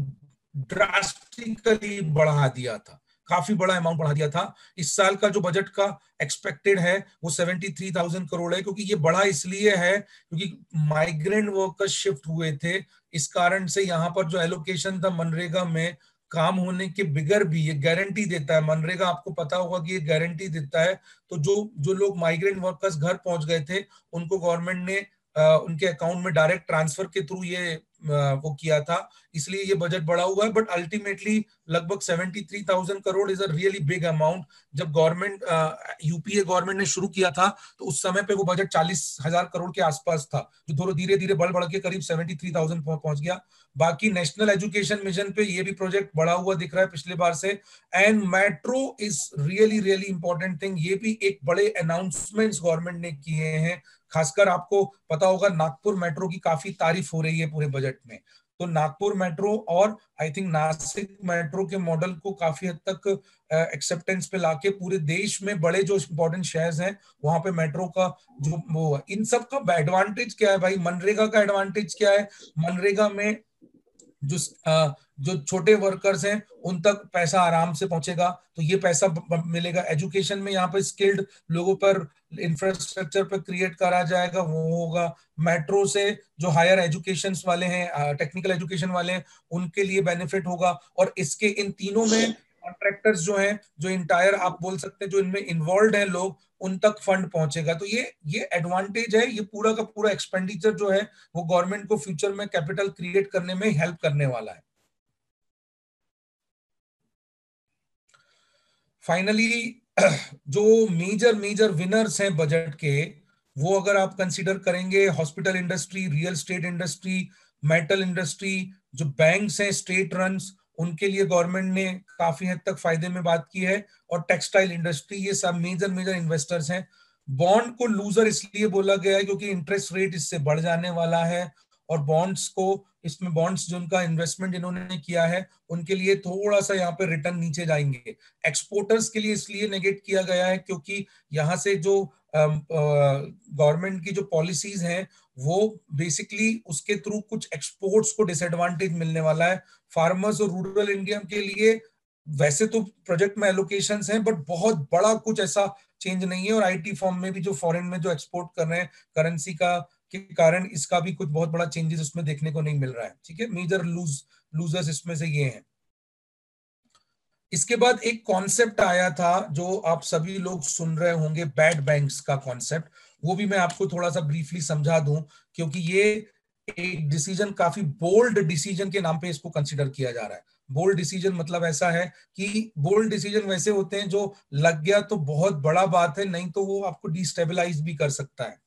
ड्रास्टिकली बढ़ा दिया था, काफी बड़ा अमाउंट बढ़ा दिया था। इस साल का जो बजट का एक्सपेक्टेड है वो 73,000 करोड़ है, क्योंकि ये बढ़ा इसलिए है क्योंकि माइग्रेंट वर्कर्स शिफ्ट हुए थे। इस कारण से यहाँ पर जो एलोकेशन था मनरेगा में, काम होने के बिगर भी ये गारंटी देता है मनरेगा, आपको पता होगा कि ये गारंटी देता है। तो जो जो लोग माइग्रेंट वर्कर्स घर पहुंच गए थे उनको गवर्नमेंट ने उनके अकाउंट में डायरेक्ट ट्रांसफर के थ्रू ये वो किया था, इसलिए ये बजट बढ़ा हुआ है। बट अल्टीमेटली लगभग 73,000 crore is a really big amount. जब गवर्नमेंट यूपीए गवर्नमेंट ने शुरू किया था तो उस समय पे वो बजट 40,000 करोड़ के आसपास था, जो थोड़ा धीरे धीरे बढ़ के करीब 73,000 पहुंच गया। बाकी नेशनल एजुकेशन मिशन पे ये भी प्रोजेक्ट बढ़ा हुआ दिख रहा है पिछले बार से। And metro is really really important thing, ये भी एक बड़े अनाउंसमेंट्स गवर्नमेंट ने किए हैं। खासकर आपको पता होगा नागपुर मेट्रो की काफी तारीफ हो रही है पूरे बजट में। तो नागपुर मेट्रो और आई थिंक नासिक मेट्रो के मॉडल को काफी हद तक एक्सेप्टेंस पे लाके पूरे देश में बड़े जो इंपॉर्टेंट शहर हैं वहां पे मेट्रो का जो वो, इन सब का एडवांटेज क्या है भाई? मनरेगा का एडवांटेज क्या है? मनरेगा में जो छोटे वर्कर्स हैं उन तक पैसा आराम से पहुंचेगा, तो ये पैसा मिलेगा। एजुकेशन में यहाँ पे स्किल्ड लोगों पर इंफ्रास्ट्रक्चर पर क्रिएट करा जाएगा, वो होगा। मेट्रो से जो हायर एजुकेशन वाले हैं, टेक्निकल एजुकेशन वाले हैं, उनके लिए बेनिफिट होगा। और इसके इन तीनों में कॉन्ट्रैक्टर्स जो हैं, जो इंटायर आप बोल सकते हैं जो इनमें इन्वॉल्व हैं लोग, उन तक फंड पहुंचेगा। तो ये एडवांटेज है। ये पूरा का पूरा एक्सपेंडिचर जो है वो गवर्नमेंट को फ्यूचर में कैपिटल क्रिएट करने में हेल्प करने वाला है। फाइनली जो मेजर विनर्स हैं बजट के, वो अगर आप कंसीडर करेंगे, hospital industry, real estate industry, metal industry, जो बैंक्स हैं स्टेट रन्स, उनके लिए गवर्नमेंट ने काफी हद तक फायदे में बात की है। और टेक्सटाइल इंडस्ट्री, ये सब मेजर इन्वेस्टर्स हैं। बॉन्ड को लूजर इसलिए बोला गया है क्योंकि इंटरेस्ट रेट इससे बढ़ जाने वाला है, और बॉन्ड्स को, इसमें बॉन्ड्स जो उनका इन्वेस्टमेंट इन्होंने किया है उनके लिए थोड़ा सा यहाँ पे रिटर्न नीचे जाएंगे। एक्सपोर्टर्स के लिए इसलिए नेगेट किया गया है क्योंकि यहाँ से जो गवर्नमेंट की जो पॉलिसीज हैं वो बेसिकली उसके थ्रू कुछ एक्सपोर्ट्स को डिसएडवांटेज मिलने वाला है। फार्मर्स और रूरल इंडिया के लिए वैसे तो प्रोजेक्ट में एलोकेशंस हैं, बट बहुत बड़ा कुछ ऐसा चेंज नहीं है। और आईटी फॉर्म में भी जो फॉरेन में जो एक्सपोर्ट कर रहे हैं करेंसी का के कारण, इसका भी कुछ बहुत बड़ा चेंजेस उसमें देखने को नहीं मिल रहा है। ठीक है, मेजर लूजर्स इसमें से ये हैं। इसके बाद एक कॉन्सेप्ट आया था जो आप सभी लोग सुन रहे होंगे, बैड बैंक्स का कॉन्सेप्ट। वो भी मैं आपको थोड़ा सा ब्रीफली समझा दूं, क्योंकि ये एक डिसीजन, काफी बोल्ड डिसीजन के नाम पे इसको कंसिडर किया जा रहा है। बोल्ड डिसीजन मतलब ऐसा है कि बोल्ड डिसीजन वैसे होते हैं जो लग गया तो बहुत बड़ा बात है, नहीं तो वो आपको डिस्टेबलाइज भी कर सकता है।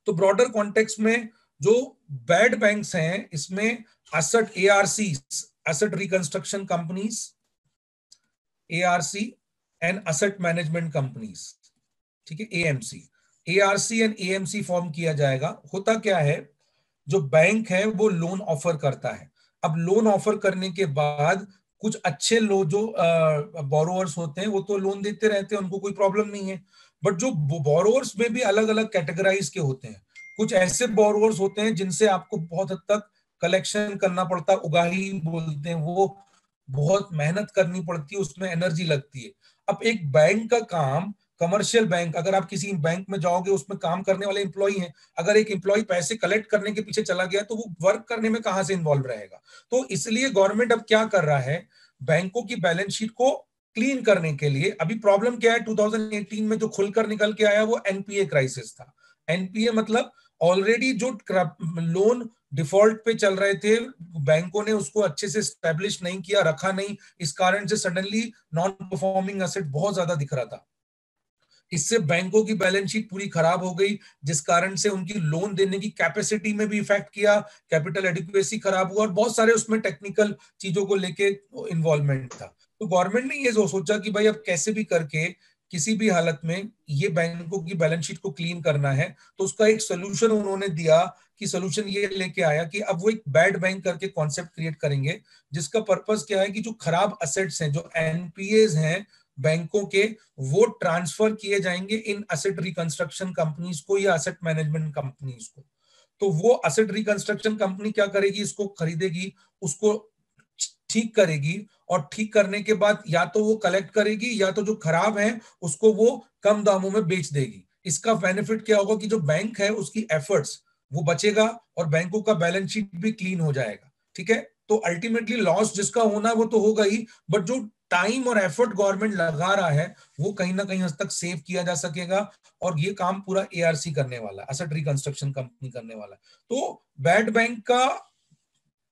तो ब्रॉडर कॉन्टेक्स्ट में जो बैड बैंक्स हैं, इसमें asset ARC, asset reconstruction companies, ARC and asset management companies, ठीक है, AMC, ARC and AMC form किया जाएगा। होता क्या है, जो बैंक है वो लोन ऑफर करता है। अब लोन ऑफर करने के बाद कुछ अच्छे लोग जो बोरोवर्स होते हैं वो तो लोन देते रहते हैं, उनको कोई प्रॉब्लम नहीं है। बट जो बोरोवर्स में भी अलग अलग कैटेगराइज के होते हैं, कुछ ऐसे बोरोवर्स होते हैं जिनसे आपको बहुत हद तक कलेक्शन करना पड़ता है, उगाही बोलते हैं, वो बहुत मेहनत करनी पड़ती है, उसमें एनर्जी लगती है। अब एक बैंक का काम, कमर्शियल बैंक, अगर आप किसी बैंक में जाओगे उसमें काम करने वाले एम्प्लॉय हैं, अगर एक एम्प्लॉय पैसे कलेक्ट करने के पीछे चला गया तो वो वर्क करने में कहां से इन्वॉल्व रहेगा। तो इसलिए गवर्नमेंट अब क्या कर रहा है, बैंकों की बैलेंस शीट को क्लीन करने के लिए, अभी प्रॉब्लम क्या है, 2018 में जो खुलकर निकल के आया वो एनपीए क्राइसिस था। एनपीए मतलब ऑलरेडी जो लोन डिफॉल्ट पे चल रहे थे, बैंकों ने उसको अच्छे से स्टैब्लिश नहीं किया, रखा नहीं, इस कारण से सडनली नॉन परफॉर्मिंग एसेट बहुत ज्यादा दिख रहा था। इससे बैंकों की बैलेंस शीट पूरी खराब हो गई, जिस कारण से उनकी लोन देने की कैपेसिटी में भी इफेक्ट किया, कैपिटल एडिक्वेसी खराब हुआ, और बहुत सारे उसमें टेक्निकल चीजों को लेके इन्वॉल्वमेंट था। तो गवर्नमेंट ने ये सोचा कि भाई अब कैसे भी करके किसी भी हालत में ये बैंकों की बैलेंस शीट को क्लीन करना है। तो उसका एक सोल्यूशन उन्होंने दिया, कि सोल्यूशन ये लेके आया कि अब वो एक बैड बैंक करके कॉन्सेप्ट क्रिएट करेंगे, जिसका पर्पस क्या है कि जो खराब असेट्स हैं, जो एनपीएज हैं बैंकों के, वो ट्रांसफर किए जाएंगे इन एसेट रिकंस्ट्रक्शन कंपनीज को या एसेट मैनेजमेंट कंपनीज को। तो वो एसेट रिकंस्ट्रक्शन कंपनी क्या करेगी, इसको खरीदेगी, उसको ठीक करेगी, और ठीक करने के बाद या तो वो कलेक्ट करेगी या तो जो खराब है उसको वो कम दामों में बेच देगी। इसका बेनिफिट क्या होगा कि जो बैंक है उसकी एफर्ट्स वो बचेगा और बैंकों का बैलेंस शीट भी क्लीन हो जाएगा। ठीक है, तो अल्टीमेटली लॉस जिसका होना है वो तो होगा ही, बट जो टाइम और एफर्ट गवर्नमेंट लगा रहा है वो कहीं ना कहीं हद तक सेव किया जा सकेगा, और ये काम पूरा एआरसी करने वाला है, एसेट रिकंस्ट्रक्शन कंपनी करने वाला है। तो बैड बैंक का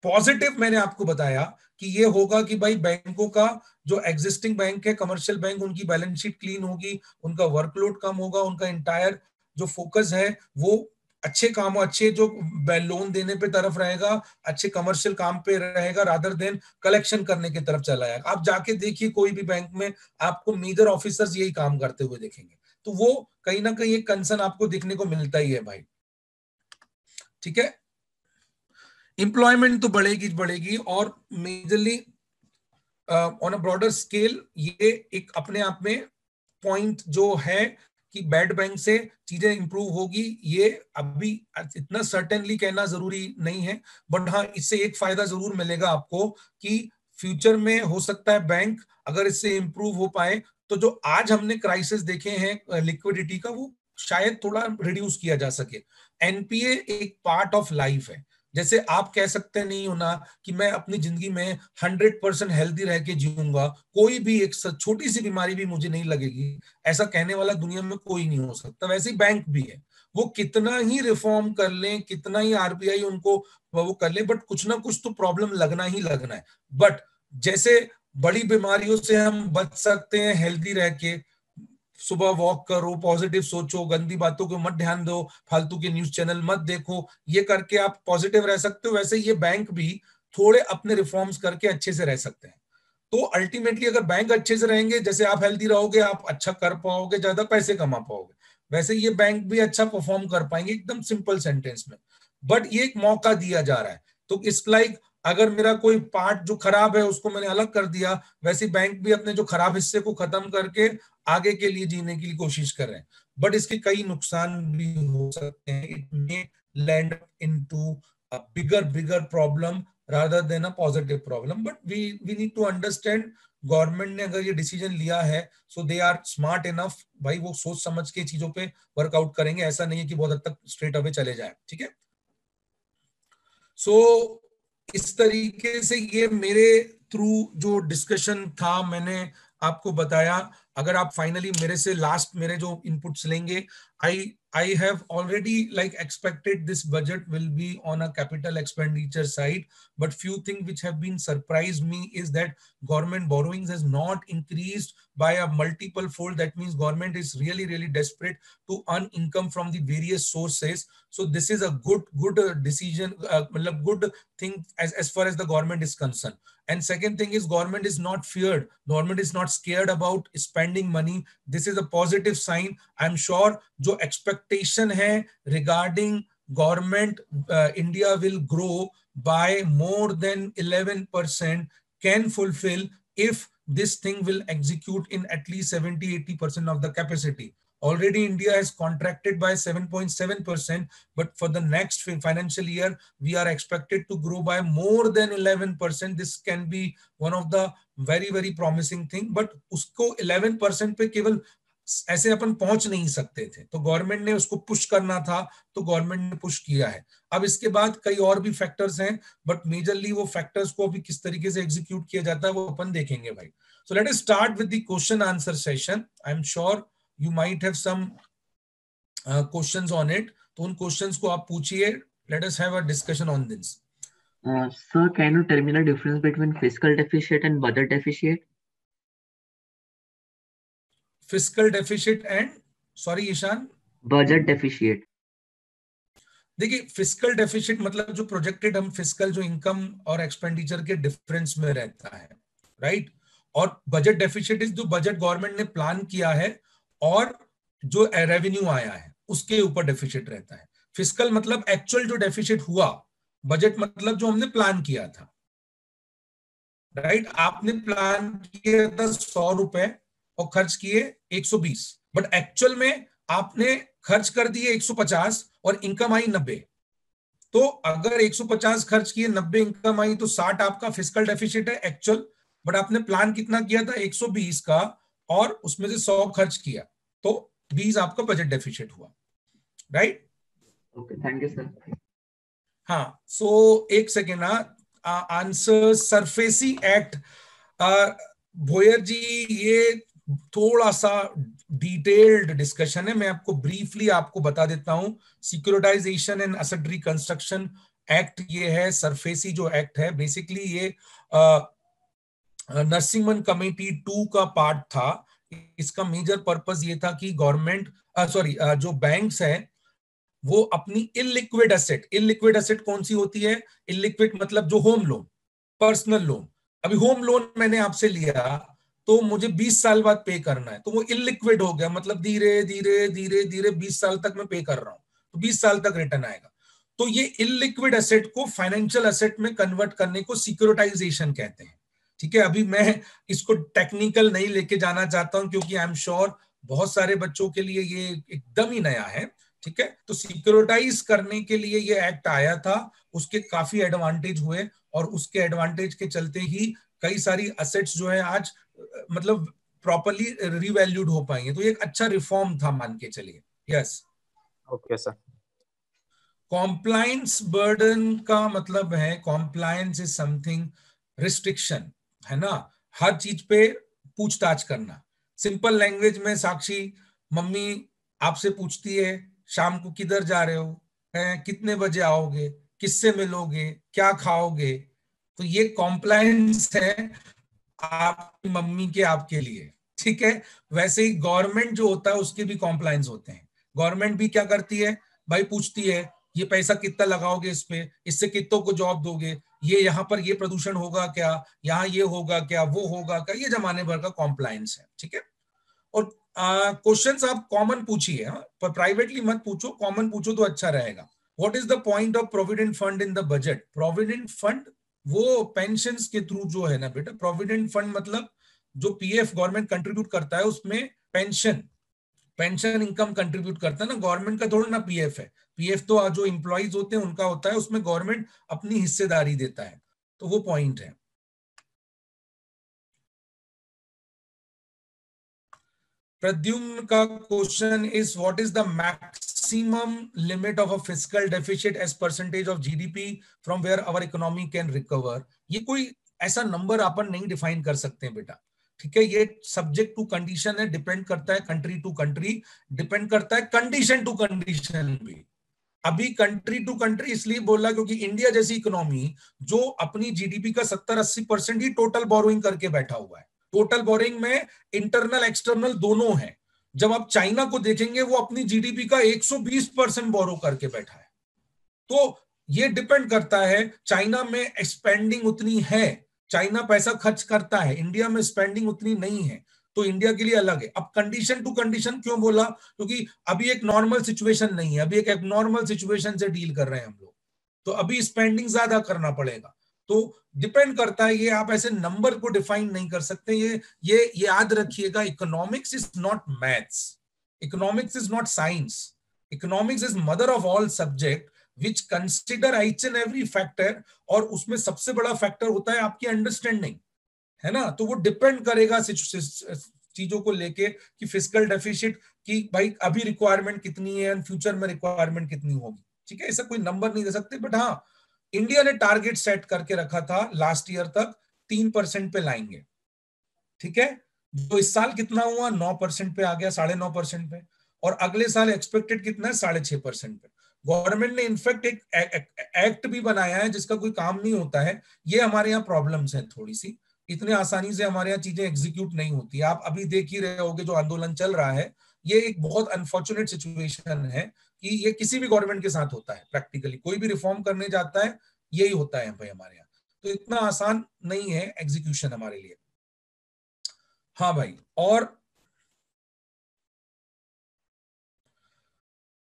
पॉजिटिव मैंने आपको बताया कि ये होगा कि भाई बैंकों का जो एग्जिस्टिंग बैंक है, कमर्शियल बैंक, उनकी बैलेंस शीट क्लीन होगी, उनका वर्कलोड कम होगा, उनका इंटायर जो फोकस है वो अच्छे कामों, अच्छे जो लोन देने पे तरफ रहेगा, अच्छे कमर्शियल काम पे रहेगा, रादर देन कलेक्शन करने की तरफ चला जाएगा। आप जाके देखिए कोई भी बैंक में आपको मेजर ऑफिसर्स यही काम करते हुए देखेंगे, तो वो कहीं ना कहीं एक कंसर्न आपको देखने को मिलता ही है भाई। ठीक है, एम्प्लॉयमेंट तो बढ़ेगी बढ़ेगी, और majorly on a broader scale ये एक अपने आप में पॉइंट जो है कि बैड बैंक से चीजें इंप्रूव होगी, ये अभी इतना सर्टेनली कहना जरूरी नहीं है, बट हाँ इससे एक फायदा जरूर मिलेगा आपको कि फ्यूचर में हो सकता है बैंक अगर इससे इंप्रूव हो पाए तो जो आज हमने क्राइसिस देखे हैं लिक्विडिटी का, वो शायद थोड़ा रिड्यूस किया जा सके। एनपीए एक पार्ट ऑफ लाइफ है, जैसे आप कह सकते नहीं हो ना कि मैं अपनी जिंदगी में 100% हेल्दी रह के जीऊंगा, कोई भी एक छोटी सी बीमारी भी मुझे नहीं लगेगी, ऐसा कहने वाला दुनिया में कोई नहीं हो सकता। वैसे ही बैंक भी है, वो कितना ही रिफॉर्म कर लें, कितना ही आरबीआई उनको वो कर ले, बट कुछ ना कुछ तो प्रॉब्लम लगना ही लगना है। बट जैसे बड़ी बीमारियों से हम बच सकते हैं हेल्दी रह के, सुबह वॉक करो, पॉजिटिव सोचो, गंदी बातों को मत ध्यान दो, फालतू के न्यूज चैनल मत देखो, ये करके आप पॉजिटिव रह सकते हो, वैसे ये बैंक भी थोड़े अपने रिफॉर्म्स करके अच्छे से रह सकते हैं। तो अल्टीमेटली अगर बैंक अच्छे से रहेंगे, जैसे आप हेल्दी रहोगे आप अच्छा कर पाओगे, ज्यादा पैसे कमा पाओगे, वैसे ये बैंक भी अच्छा परफॉर्म कर पाएंगे, एकदम सिंपल सेंटेंस में। बट ये एक मौका दिया जा रहा है, तो इट्स लाइक अगर मेरा कोई पार्ट जो खराब है उसको मैंने अलग कर दिया, वैसे बैंक भी अपने जो खराब हिस्से को खत्म करके आगे के लिए जीने की कोशिश कर रहे हैं। बट इसके कई नुकसान भी हो सकते हैं, it may land into a bigger problem rather than a positive problem, but we need to understand government ने अगर ये डिसीजन लिया है सो दे आर स्मार्ट इनफ, भाई वो सोच समझ के चीजों पे वर्कआउट करेंगे, ऐसा नहीं है कि बहुत हद तक स्ट्रेट अवे चले जाए। ठीक है, सो इस तरीके से ये मेरे थ्रू जो डिस्कशन था मैंने आपको बताया। अगर आप फाइनली मेरे से लास्ट मेरे जो इनपुट्स लेंगे, I have already like expected this budget will be on a capital expenditure side, but few things which have been surprised me is that government borrowings has not increased by a multiple fold. That means government is really desperate to earn income from the various sources. So this is a good decision, good thing as far as the government is concerned. And second thing is government is not feared, government is not scared about spending money. This is a positive sign. I'm sure जो expectation है regarding government, India will grow by more than 11% can fulfill if this thing will execute in at least 70-80% of the capacity. Already India has contracted by 7.7%, but for the next financial year, we are expected to grow by more than 11%. This can be one of the very promising thing, but उसको 11% पे केवल ऐसे अपन पहुंच नहीं सकते थे, तो government ने उसको पुश करना था, तो गवर्नमेंट ने पुश किया है। अब इसके बाद कई और भी फैक्टर्स हैं, बट मेजरली वो फैक्टर्स को अभी किस तरीके से एग्जीक्यूट किया जाता है वो अपन देखेंगे भाई। So let us start with the question answer session. I am sure you might have some questions on it, तो उन questions को आप पूछिए। Let us have a discussion on this. Sir, can you tell me the difference between fiscal deficit and budget deficit? Fiscal deficit and sorry Ishan, budget deficit. देखिए fiscal deficit मतलब जो projected हम fiscal जो income और expenditure के difference में रहता है, राइट। और बजट डेफिसिट इज जो बजट गवर्नमेंट ने प्लान किया है और जो रेवेन्यू आया है उसके ऊपर डेफिसिट रहता है। फिस्कल मतलब एक्चुअल जो डेफिसिट हुआ, बजट मतलब जो हमने प्लान किया था, राइट। आपने प्लान किया था 100 रुपए और खर्च किए 120, बट एक्चुअल में आपने खर्च कर दिए 150 और इनकम आई 90। तो अगर 150 खर्च किए 90 इनकम आई तो 60 आपका फिस्कल डेफिसिट है एक्चुअल, बट आपने प्लान कितना किया था 120 का और उसमें से 100 खर्च किया, तो 20 आपका बजट डेफिसिट हुआ, right. Okay, thank you sir. हाँ, सो एक सेकेंड ना, आंसर सरफेसी एक्ट, भोयर जी ये थोड़ा सा डिटेल्ड डिस्कशन है, मैं आपको ब्रीफली आपको बता देता हूं। Securitisation and asset reconstruction act ये है, सरफेसी जो एक्ट है बेसिकली ये नरसिम्हन कमेटी 2 का पार्ट था। इसका मेजर पर्पस ये था कि गवर्नमेंट जो बैंक्स हैं वो अपनी इलिक्विड एसेट कौन सी होती है? इलिक्विड मतलब जो होम लोन, पर्सनल लोन। अभी होम लोन मैंने आपसे लिया तो मुझे 20 साल बाद पे करना है, तो वो इलिक्विड हो गया, मतलब धीरे धीरे धीरे धीरे 20 साल तक मैं पे कर रहा हूं, तो 20 साल तक रिटर्न आएगा। तो ये इलिक्विड एसेट को फाइनेंशियल एसेट में कन्वर्ट करने को सिक्योरिटाइजेशन कहते हैं। ठीक है, अभी मैं इसको टेक्निकल नहीं लेके जाना चाहता हूं क्योंकि आई एम श्योर बहुत सारे बच्चों के लिए ये एकदम ही नया है। ठीक है, तो सिक्योरिटाइज करने के लिए ये एक्ट आया था, उसके काफी एडवांटेज हुए और उसके एडवांटेज के चलते ही कई सारी असेट्स जो है आज मतलब प्रॉपर्ली रिवैल्यूड हो पाएंगे। तो ये एक अच्छा रिफॉर्म था, मान के चलिए। Yes, okay sir. Compliance burden का मतलब है कॉम्प्लायंस इज समथिंग, रिस्ट्रिक्शन है ना, हर चीज पे पूछताछ करना। सिंपल लैंग्वेज में साक्षी, मम्मी आपसे पूछती है शाम को किधर जा रहे हो, कितने बजे आओगे, किससे मिलोगे, क्या खाओगे, तो ये कॉम्प्लायंस है आपकी मम्मी के आपके लिए। ठीक है, वैसे ही गवर्नमेंट जो होता है उसके भी कॉम्प्लायंस होते हैं। गवर्नमेंट भी क्या करती है भाई, पूछती है ये पैसा कितना लगाओगे इस पे, इससे कितनों को जॉब दोगे, ये यहाँ पर ये प्रदूषण होगा क्या, यहाँ ये होगा क्या, वो होगा क्या, ये जमाने भर का कॉम्प्लायंस है। ठीक है, और क्वेश्चंस आप कॉमन पूछिए, पर प्राइवेटली मत पूछो, कॉमन पूछो तो अच्छा रहेगा। What is the point of provident fund in the budget? Provident fund वो पेंशंस के थ्रू जो है ना बेटा, प्रोविडेंट फंड मतलब जो पीएफ गवर्नमेंट कंट्रीब्यूट करता है उसमें पेंशन इनकम कंट्रीब्यूट करता है ना, गवर्नमेंट का थोड़ा ना पीएफ है। पीएफ तो जो इंप्लॉइज होते हैं उनका होता है, उसमें गवर्नमेंट अपनी हिस्सेदारी देता है, तो वो पॉइंट है। प्रद्युम्न का question is what is the maximum limit of a fiscal deficit as percentage of GDP from where our economy can recover? ये कोई ऐसा नंबर अपन नहीं डिफाइन कर सकते हैं बेटा। ठीक है, ये सब्जेक्ट टू कंडीशन है, डिपेंड करता है कंट्री टू कंट्री, डिपेंड करता है कंडीशन टू कंडीशन भी। अभी कंट्री टू कंट्री इसलिए बोला क्योंकि इंडिया जैसी इकोनॉमी जो अपनी जीडीपी का 70-80% ही टोटल बोरोइंग करके बैठा हुआ है, टोटल बोरोइंग में इंटरनल एक्सटर्नल दोनों है। जब आप चाइना को देखेंगे वो अपनी जीडीपी का 120% बोरो करके बैठा है। तो ये डिपेंड करता है, चाइना में स्पेंडिंग उतनी है, चाइना पैसा खर्च करता है, इंडिया में स्पेंडिंग उतनी नहीं है, तो इंडिया के लिए अलग है। अब कंडीशन टू कंडीशन क्यों बोला? क्योंकि अभी एक नॉर्मल सिचुएशन नहीं है, अभी एक एबनॉर्मल सिचुएशन से डील कर रहे हैं हम लोग, तो अभी स्पेंडिंग ज्यादा करना पड़ेगा। तो डिपेंड करता है, ये आप ऐसे नंबर को डिफाइन नहीं कर सकते। ये याद रखिएगा, economics is not maths, economics is not science, economics is mother of all subject which consider each and every factor, और उसमें सबसे बड़ा फैक्टर होता है आपकी अंडरस्टैंडिंग, है ना। तो वो डिपेंड करेगा चीजों को लेके कि फिस्कल डेफिसिट की भाई अभी रिक्वायरमेंट कितनी है एंड फ्यूचर में रिक्वायरमेंट कितनी होगी। ठीक है, ऐसा कोई नंबर नहीं दे सकते, बट हाँ इंडिया ने टारगेट सेट करके रखा था लास्ट ईयर तक 3% पे लाएंगे। ठीक है, जो इस साल कितना हुआ, 9% पे आ गया, 9.5% पे, और अगले साल एक्सपेक्टेड कितना है, 6.5% पे। गवर्नमेंट ने इनफैक्ट एक एक्ट भी बनाया है जिसका कोई काम नहीं होता है। ये हमारे यहाँ प्रॉब्लम्स हैं थोड़ी सी, इतने आसानी से हमारे यहाँ चीजें एग्जीक्यूट नहीं होती। आप अभी देख ही रहे होगे जो आंदोलन चल रहा है, ये एक बहुत अनफॉर्चुनेट सिचुएशन है कि ये किसी भी गवर्नमेंट के साथ होता है। प्रैक्टिकली कोई भी रिफॉर्म करने जाता है यही होता है भाई हमारे यहाँ, तो इतना आसान नहीं है एग्जीक्यूशन हमारे लिए। हाँ भाई, और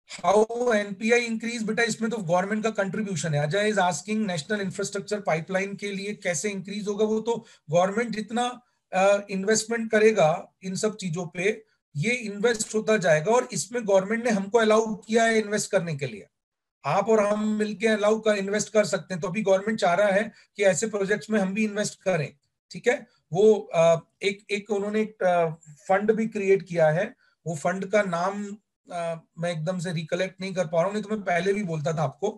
हाउ एनपीआई इंक्रीज? बेटा इसमें तो गवर्नमेंट का कंट्रीब्यूशन है। Ajay is asking national infrastructure pipeline के लिए कैसे इंक्रीज होगा? वो तो गवर्नमेंट जितना इन्वेस्टमेंट करेगा इन सब चीजों पे, ये इन्वेस्ट होता जाएगा, और इसमें गवर्नमेंट ने हमको अलाउ किया है इन्वेस्ट करने के लिए। आप और हम मिलकर अलाउ कर इन्वेस्ट कर सकते हैं, तो अभी गवर्नमेंट चाह रहा है कि ऐसे प्रोजेक्ट्स में हम भी इन्वेस्ट करें। ठीक है, वो एक उन्होंने एक फंड भी क्रिएट किया है, वो फंड का नाम मैं एकदम से रिकलेक्ट नहीं कर पा रहा हूँ, नहीं तो मैं पहले भी बोलता था आपको।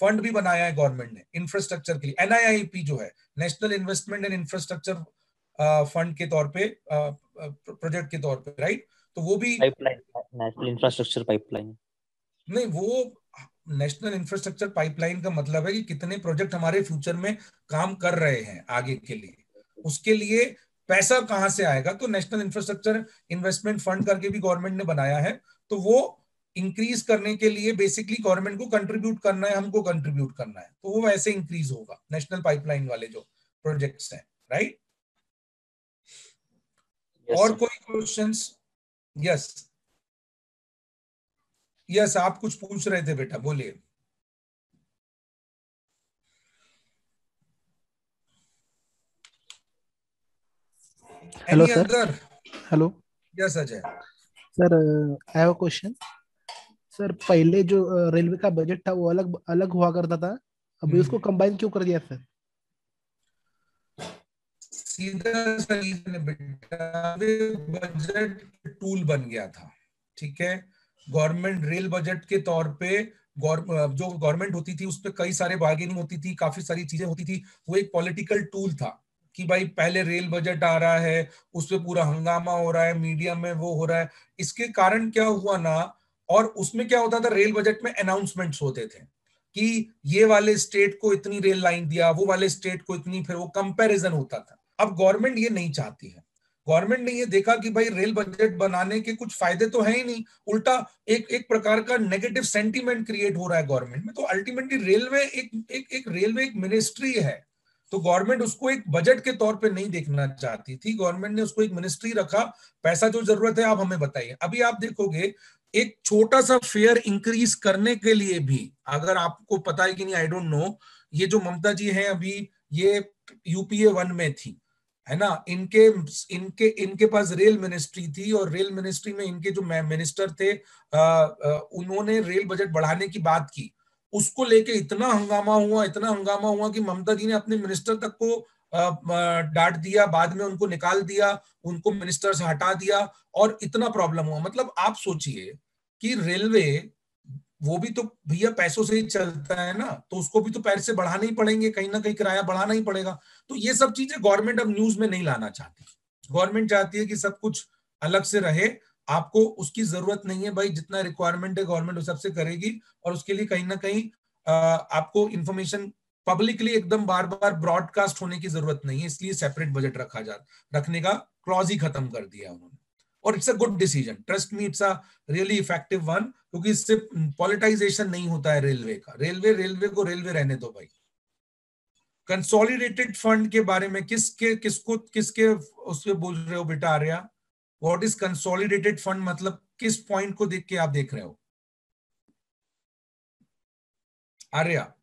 फंड भी बनाया है गवर्नमेंट ने इंफ्रास्ट्रक्चर के लिए, NIIP जो है, national investment and infrastructure fund के तौर पे, प्रोजेक्ट के तौर पे, राइट। तो वो भी पाइपलाइन, नेशनल इंफ्रास्ट्रक्चर पाइपलाइन। नहीं, वो नेशनल इंफ्रास्ट्रक्चर पाइपलाइन का मतलब है कि कितने प्रोजेक्ट हमारे फ्यूचर में काम कर रहे हैं आगे के लिए, उसके लिए पैसा कहां से आएगा। तो नेशनल इंफ्रास्ट्रक्चर इन्वेस्टमेंट फंड करके भी गवर्नमेंट ने बनाया है, तो वो इंक्रीज करने के लिए बेसिकली गवर्नमेंट को कंट्रीब्यूट करना है, हमको कंट्रीब्यूट करना है, तो वो वैसे इंक्रीज होगा नेशनल पाइपलाइन वाले जो प्रोजेक्ट्स हैं, राइट। और कोई क्वेश्चंस? यस यस, आप कुछ पूछ रहे थे बेटा, बोलिए। Hello, Any sir. other? Hello Yes, Ajay. Sir, I have a question. Sir, पहले जो रेलवे का बजट था वो अलग अलग हुआ करता था, अभी उसको कंबाइन क्यों कर दिया सर? सीधा सा रीजन है बेटा, बजट टूल बन गया था, ठीक है। गवर्नमेंट रेल बजट के तौर पे जो गवर्नमेंट होती थी उस पर कई सारे बार्गेनिंग होती थी, काफी सारी चीजें होती थी, वो एक पॉलिटिकल टूल था कि भाई पहले रेल बजट आ रहा है, उस पर पूरा हंगामा हो रहा है, मीडिया में वो हो रहा है। इसके कारण क्या हुआ ना, और उसमें क्या होता था, रेल बजट में अनाउंसमेंट्स होते थे कि ये वाले स्टेट को इतनी रेल लाइन दिया, वो वाले स्टेट को इतनी, फिर वो कंपैरिजन होता था। अब गवर्नमेंट ये नहीं चाहती है, गवर्नमेंट ने ये देखा कि भाई रेल बजट बनाने के कुछ फायदे तो है ही नहीं, उल्टा एक प्रकार का नेगेटिव सेंटीमेंट क्रिएट हो रहा है गवर्नमेंट में। तो अल्टीमेटली रेलवे एक रेलवे एक मिनिस्ट्री है, तो गवर्नमेंट उसको एक बजट के तौर पे नहीं देखना चाहती थी, गवर्नमेंट ने उसको एक मिनिस्ट्री रखा। पैसा जो जरूरत है आप हमें बताइए। अभी आप देखोगे एक छोटा सा फेयर इंक्रीज करने के लिए भी, अगर आपको पता है कि नहीं आई डोंट नो, ये जो ममता जी हैं अभी ये UPA 1 में थी, है ना, इनके इनके इनके पास रेल मिनिस्ट्री थी, और रेल मिनिस्ट्री में इनके जो मिनिस्टर थे उन्होंने रेल बजट बढ़ाने की बात की। उसको लेके इतना हंगामा हुआ कि ममता जी ने अपने मिनिस्टर तक को डांट दिया, बाद में उनको निकाल दिया, उनको मिनिस्टर से हटा दिया, और इतना प्रॉब्लम हुआ। मतलब आप सोचिए कि रेलवे, वो भी तो भैया पैसों से ही चलता है ना, तो उसको भी तो पैसे बढ़ाने ही पड़ेंगे, कहीं ना कहीं किराया बढ़ाना ही पड़ेगा। तो ये सब चीजें गवर्नमेंट अब न्यूज में नहीं लाना चाहती। गवर्नमेंट चाहती है कि सब कुछ अलग से रहे, आपको उसकी जरूरत नहीं है भाई, जितना रिक्वायरमेंट है गवर्नमेंट उस सबसे करेगी, और उसके लिए कहीं ना कहीं आपको इंफॉर्मेशन पब्लिकली एकदम बार बार ब्रॉडकास्ट होने की जरूरत नहीं है, इसलिए सेपरेट बजट रखने का क्लॉज ही खत्म कर दिया उन्होंने। और it's a good decision, trust me, it's a really effective one, क्योंकि इससे पॉलिटाइजेशन नहीं होता है रेलवे का। रेलवे को रेलवे रहने दो भाई। कंसोलिडेटेड फंड के बारे में किसके उससे बोल रहे हो बेटा Arya? What is consolidated fund, मतलब किस पॉइंट को देख के आप देख रहे हो आर्या?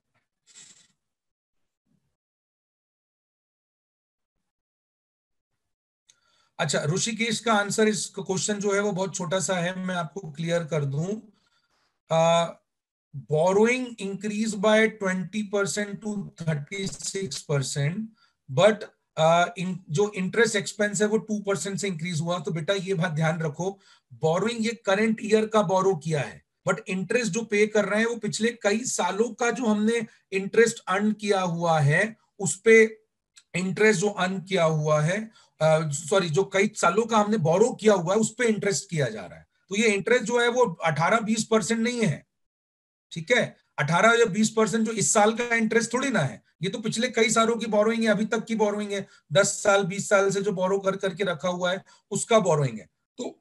अच्छा, ऋषिकेश का आंसर इस क्वेश्चन जो है वो बहुत छोटा सा है, मैं आपको क्लियर कर दूं। Borrowing increase by 20% to 36%, but जो इंटरेस्ट एक्सपेंस है वो 2% से इंक्रीज हुआ। तो बेटा ये बात ध्यान रखो, बोरोइंग ये करंट ईयर का बोरो किया है, बट इंटरेस्ट जो पे कर रहे हैं वो पिछले कई सालों का जो हमने इंटरेस्ट अर्न किया हुआ है उस पे इंटरेस्ट जो अर्न किया हुआ है, सॉरी, जो कई सालों का हमने बोरो किया हुआ है उस पे इंटरेस्ट किया जा रहा है। तो ये इंटरेस्ट जो है वो 18-20% नहीं है, ठीक है। 18 या 20% जो इस साल का इंटरेस्ट थोड़ी ना है, ये तो पिछले कई सालों की बोरोइंग है, अभी तक की बोरोइंग है, 10 साल 20 साल से जो बोरो करके रखा हुआ है उसका बोरोइंग है। तो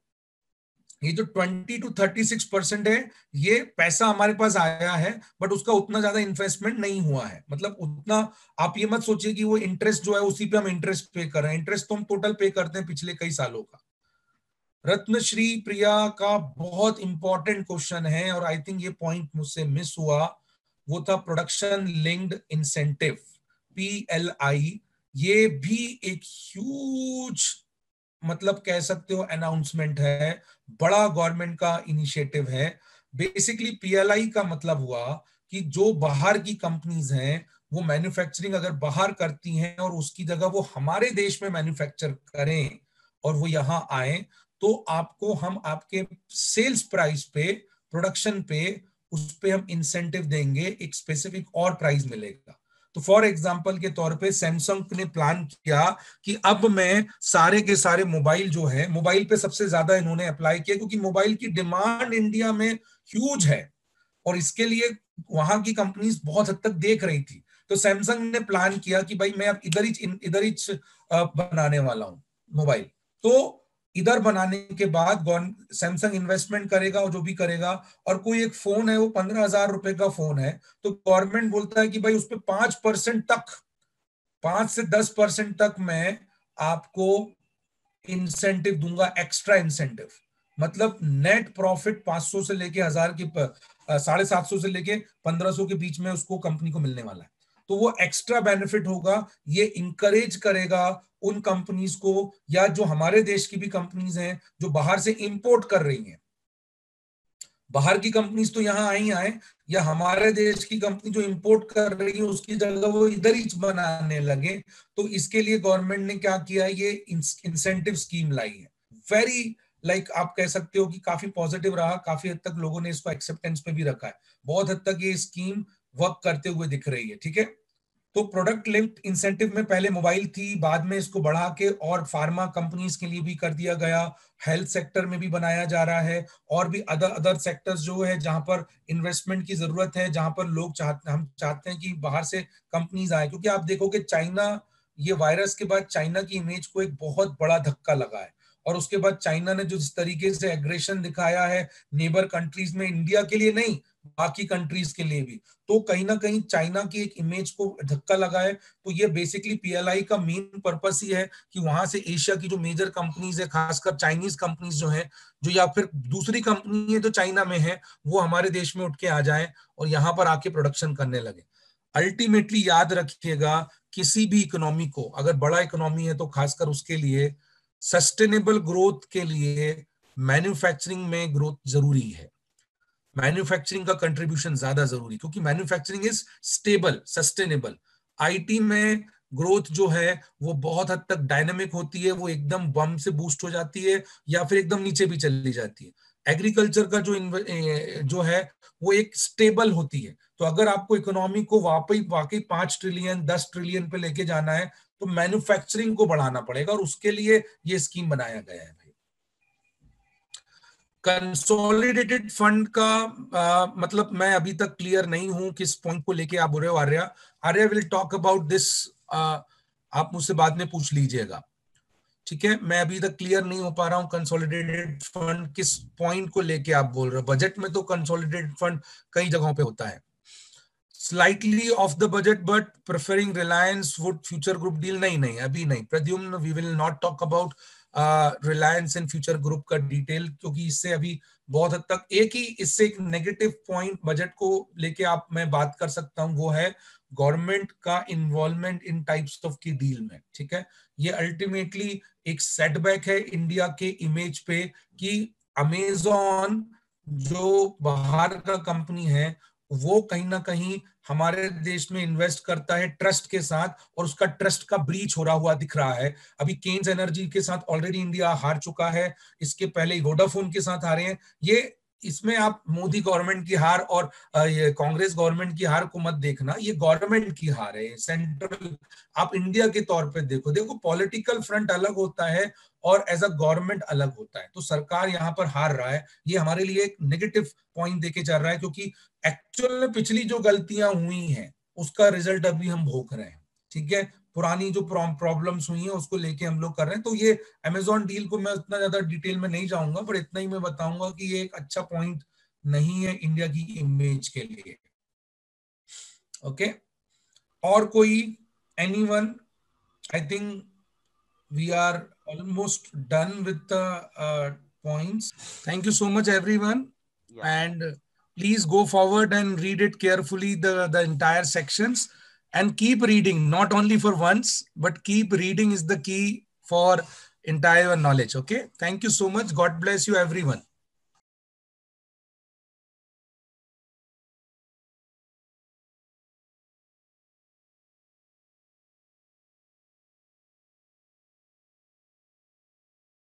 ये जो 20 to 36% है, ये पैसा हमारे पास आया है, बट उसका उतना ज्यादा इन्वेस्टमेंट नहीं हुआ है। मतलब उतना आप ये मत सोचिए कि वो इंटरेस्ट जो है उसी पे हम इंटरेस्ट पे कर रहे हैं, इंटरेस्ट तो हम टोटल पे करते हैं पिछले कई सालों का। रत्नश्री प्रिया का बहुत इंपॉर्टेंट क्वेश्चन है, और आई थिंक ये पॉइंट मुझसे मिस हुआ, वो था प्रोडक्शन लिंक्ड इंसेंटिव, PLI। ये भी एक ह्यूज, मतलब कह सकते हो अनाउंसमेंट है, बड़ा गवर्नमेंट का इनिशिएटिव है। बेसिकली PLI का मतलब हुआ कि जो बाहर की कंपनीज हैं वो मैन्युफैक्चरिंग अगर बाहर करती हैं और उसकी जगह वो हमारे देश में मैन्युफैक्चर करें और वो यहां आए, तो आपको हम आपके सेल्स प्राइस पे, प्रोडक्शन पे उस पे हम इंसेंटिव देंगे, एक स्पेसिफिक और प्राइस मिलेगा। तो फॉर एग्जांपल के तौर पे सैमसंग ने प्लान किया कि अब मैं सारे के सारे मोबाइल जो है, मोबाइल पे सबसे ज्यादा इन्होंने अप्लाई किया क्योंकि मोबाइल की डिमांड इंडिया में ह्यूज है और इसके लिए वहां की कंपनीज बहुत हद तक देख रही थी। तो सैमसंग ने प्लान किया कि भाई मैं अब इधर ही बनाने वाला हूं मोबाइल। तो इधर बनाने के बाद सैमसंग इन्वेस्टमेंट करेगा और जो भी करेगा, और कोई एक फोन है वो 15,000 रुपए का फोन है, तो गवर्नमेंट बोलता है कि भाई उस पर 5% तक, 5 से 10% तक मैं आपको इंसेंटिव दूंगा, एक्स्ट्रा इंसेंटिव। मतलब नेट प्रॉफिट 500 से लेके 1000 की 750 से लेके 1500 के बीच में उसको कंपनी को मिलने वाला है। तो वो एक्स्ट्रा बेनिफिट होगा, ये इंकरेज करेगा उन कंपनीज को, या जो हमारे देश की भी कंपनीज हैं जो बाहर से इंपोर्ट कर रही हैं। बाहर की कंपनीज तो यहाँ आई आए, या हमारे देश की कंपनी जो इंपोर्ट कर रही है उसकी जगह वो इधर ही बनाने लगे। तो इसके लिए गवर्नमेंट ने क्या किया, ये इंसेंटिव स्कीम लाई है। वेरी आप कह सकते हो कि काफी पॉजिटिव रहा, काफी हद तक लोगों ने इसको एक्सेप्टेंस पे भी रखा है, बहुत हद तक ये स्कीम वर्क करते हुए दिख रही है। ठीक है, तो प्रोडक्ट लिंक्ड इंसेंटिव में पहले मोबाइल थी, बाद में इसको बढ़ा के और फार्मा कंपनीज के लिए भी कर दिया गया, हेल्थ सेक्टर में भी बनाया जा रहा है, और भी अदर सेक्टर्स जो है जहां पर इन्वेस्टमेंट की जरूरत है, जहां पर हम चाहते हैं कि बाहर से कंपनीज आए। क्योंकि आप देखोगे चाइना, ये वायरस के बाद चाइना की इमेज को एक बहुत बड़ा धक्का लगा है, और उसके बाद चाइना ने जो जिस तरीके से एग्रेशन दिखाया है नेबर कंट्रीज में, इंडिया के लिए नहीं बाकी कंट्रीज के लिए भी, तो कहीं ना कहीं चाइना की एक इमेज को धक्का लगा है। तो ये बेसिकली पीएलआई का मेन पर्पस ही है कि वहां से एशिया की जो मेजर कंपनीज है, खासकर चाइनीज कंपनीज जो है, जो या फिर दूसरी कंपनी है जो चाइना में है, वो हमारे देश में उठ के आ जाए और यहाँ पर आके प्रोडक्शन करने लगे। अल्टीमेटली याद रखिएगा, किसी भी इकोनॉमी को, अगर बड़ा इकोनॉमी है तो खासकर उसके लिए सस्टेनेबल ग्रोथ के लिए मैन्युफैक्चरिंग में ग्रोथ जरूरी है। मैन्युफैक्चरिंग का कंट्रीब्यूशन ज्यादा जरूरी, क्योंकि manufacturing is stable, sustainable. IT में ग्रोथ जो है वो बहुत हद तक डायनामिक होती है, वो एकदम बम से बूस्ट हो जाती है या फिर एकदम नीचे भी चली जाती है। एग्रीकल्चर का जो है वो एक स्टेबल होती है। तो अगर आपको इकोनॉमी को वाकई 5 ट्रिलियन 10 ट्रिलियन पे लेके जाना है तो मैन्युफैक्चरिंग को बढ़ाना पड़ेगा, और उसके लिए ये स्कीम बनाया गया है। कंसोलिडेटेड फंड का मतलब मैं अभी तक क्लियर नहीं हूं किस पॉइंट को लेके आप बोल रहे हो। Arya will talk about this, आप मुझसे बाद में पूछ लीजिएगा। ठीक है, मैं अभी तक क्लियर नहीं हो पा रहा हूं कंसोलिडेटेड फंड किस पॉइंट को लेके आप बोल रहे हो। बजट में तो कंसोलिडेटेड फंड कई जगहों पे होता है। Slightly off the budget but preferring Reliance would Future Group deal, नहीं अभी नहीं Pradyumna, we will not talk about Reliance and Future Group का डिटेल, क्योंकि इससे अभी बहुत हद तक इससे एक नेगेटिव पॉइंट बजट को लेके आप मैं बात कर सकता हूं, वो है गवर्नमेंट का इन्वॉल्वमेंट इन टाइप्स ऑफ की डील में। ठीक है, ये अल्टीमेटली एक सेटबैक है इंडिया के इमेज पे कि अमेजॉन जो बाहर का कंपनी है वो कहीं ना कहीं हमारे देश में इन्वेस्ट करता है ट्रस्ट के साथ, और उसका ट्रस्ट का ब्रीच हो रहा हुआ दिख रहा है। अभी केन्स एनर्जी के साथ ऑलरेडी इंडिया हार चुका है, इसके पहले वोडाफोन के साथ हारे हैं। ये इसमें आप मोदी गवर्नमेंट की हार और ये कांग्रेस गवर्नमेंट की हार को मत देखना, ये गवर्नमेंट की हार है सेंट्रल। आप इंडिया के तौर पे देखो पॉलिटिकल फ्रंट अलग होता है और एज अ गवर्नमेंट अलग होता है। तो सरकार यहाँ पर हार रहा है, ये हमारे लिए एक नेगेटिव पॉइंट देके चल रहा है, क्योंकि एक्चुअल में पिछली जो गलतियां हुई हैं उसका रिजल्ट अभी हम भोग रहे हैं। ठीक है, पुरानी जो प्रॉब्लम्स हुई हैं उसको लेके हम लोग कर रहे हैं। तो ये अमेजॉन डील को मैं उतना ज्यादा डिटेल में नहीं जाऊंगा, पर इतना ही मैं बताऊंगा कि ये एक अच्छा पॉइंट नहीं है इंडिया की इमेज के लिए। ओके, और कोई anyone? I think we are almost done with the points. Thank you so much everyone. Yeah. And please go forward and read it carefully, the entire sections, and keep reading, not only for once but keep reading is the key for entire knowledge. Okay, thank you so much. God bless you everyone.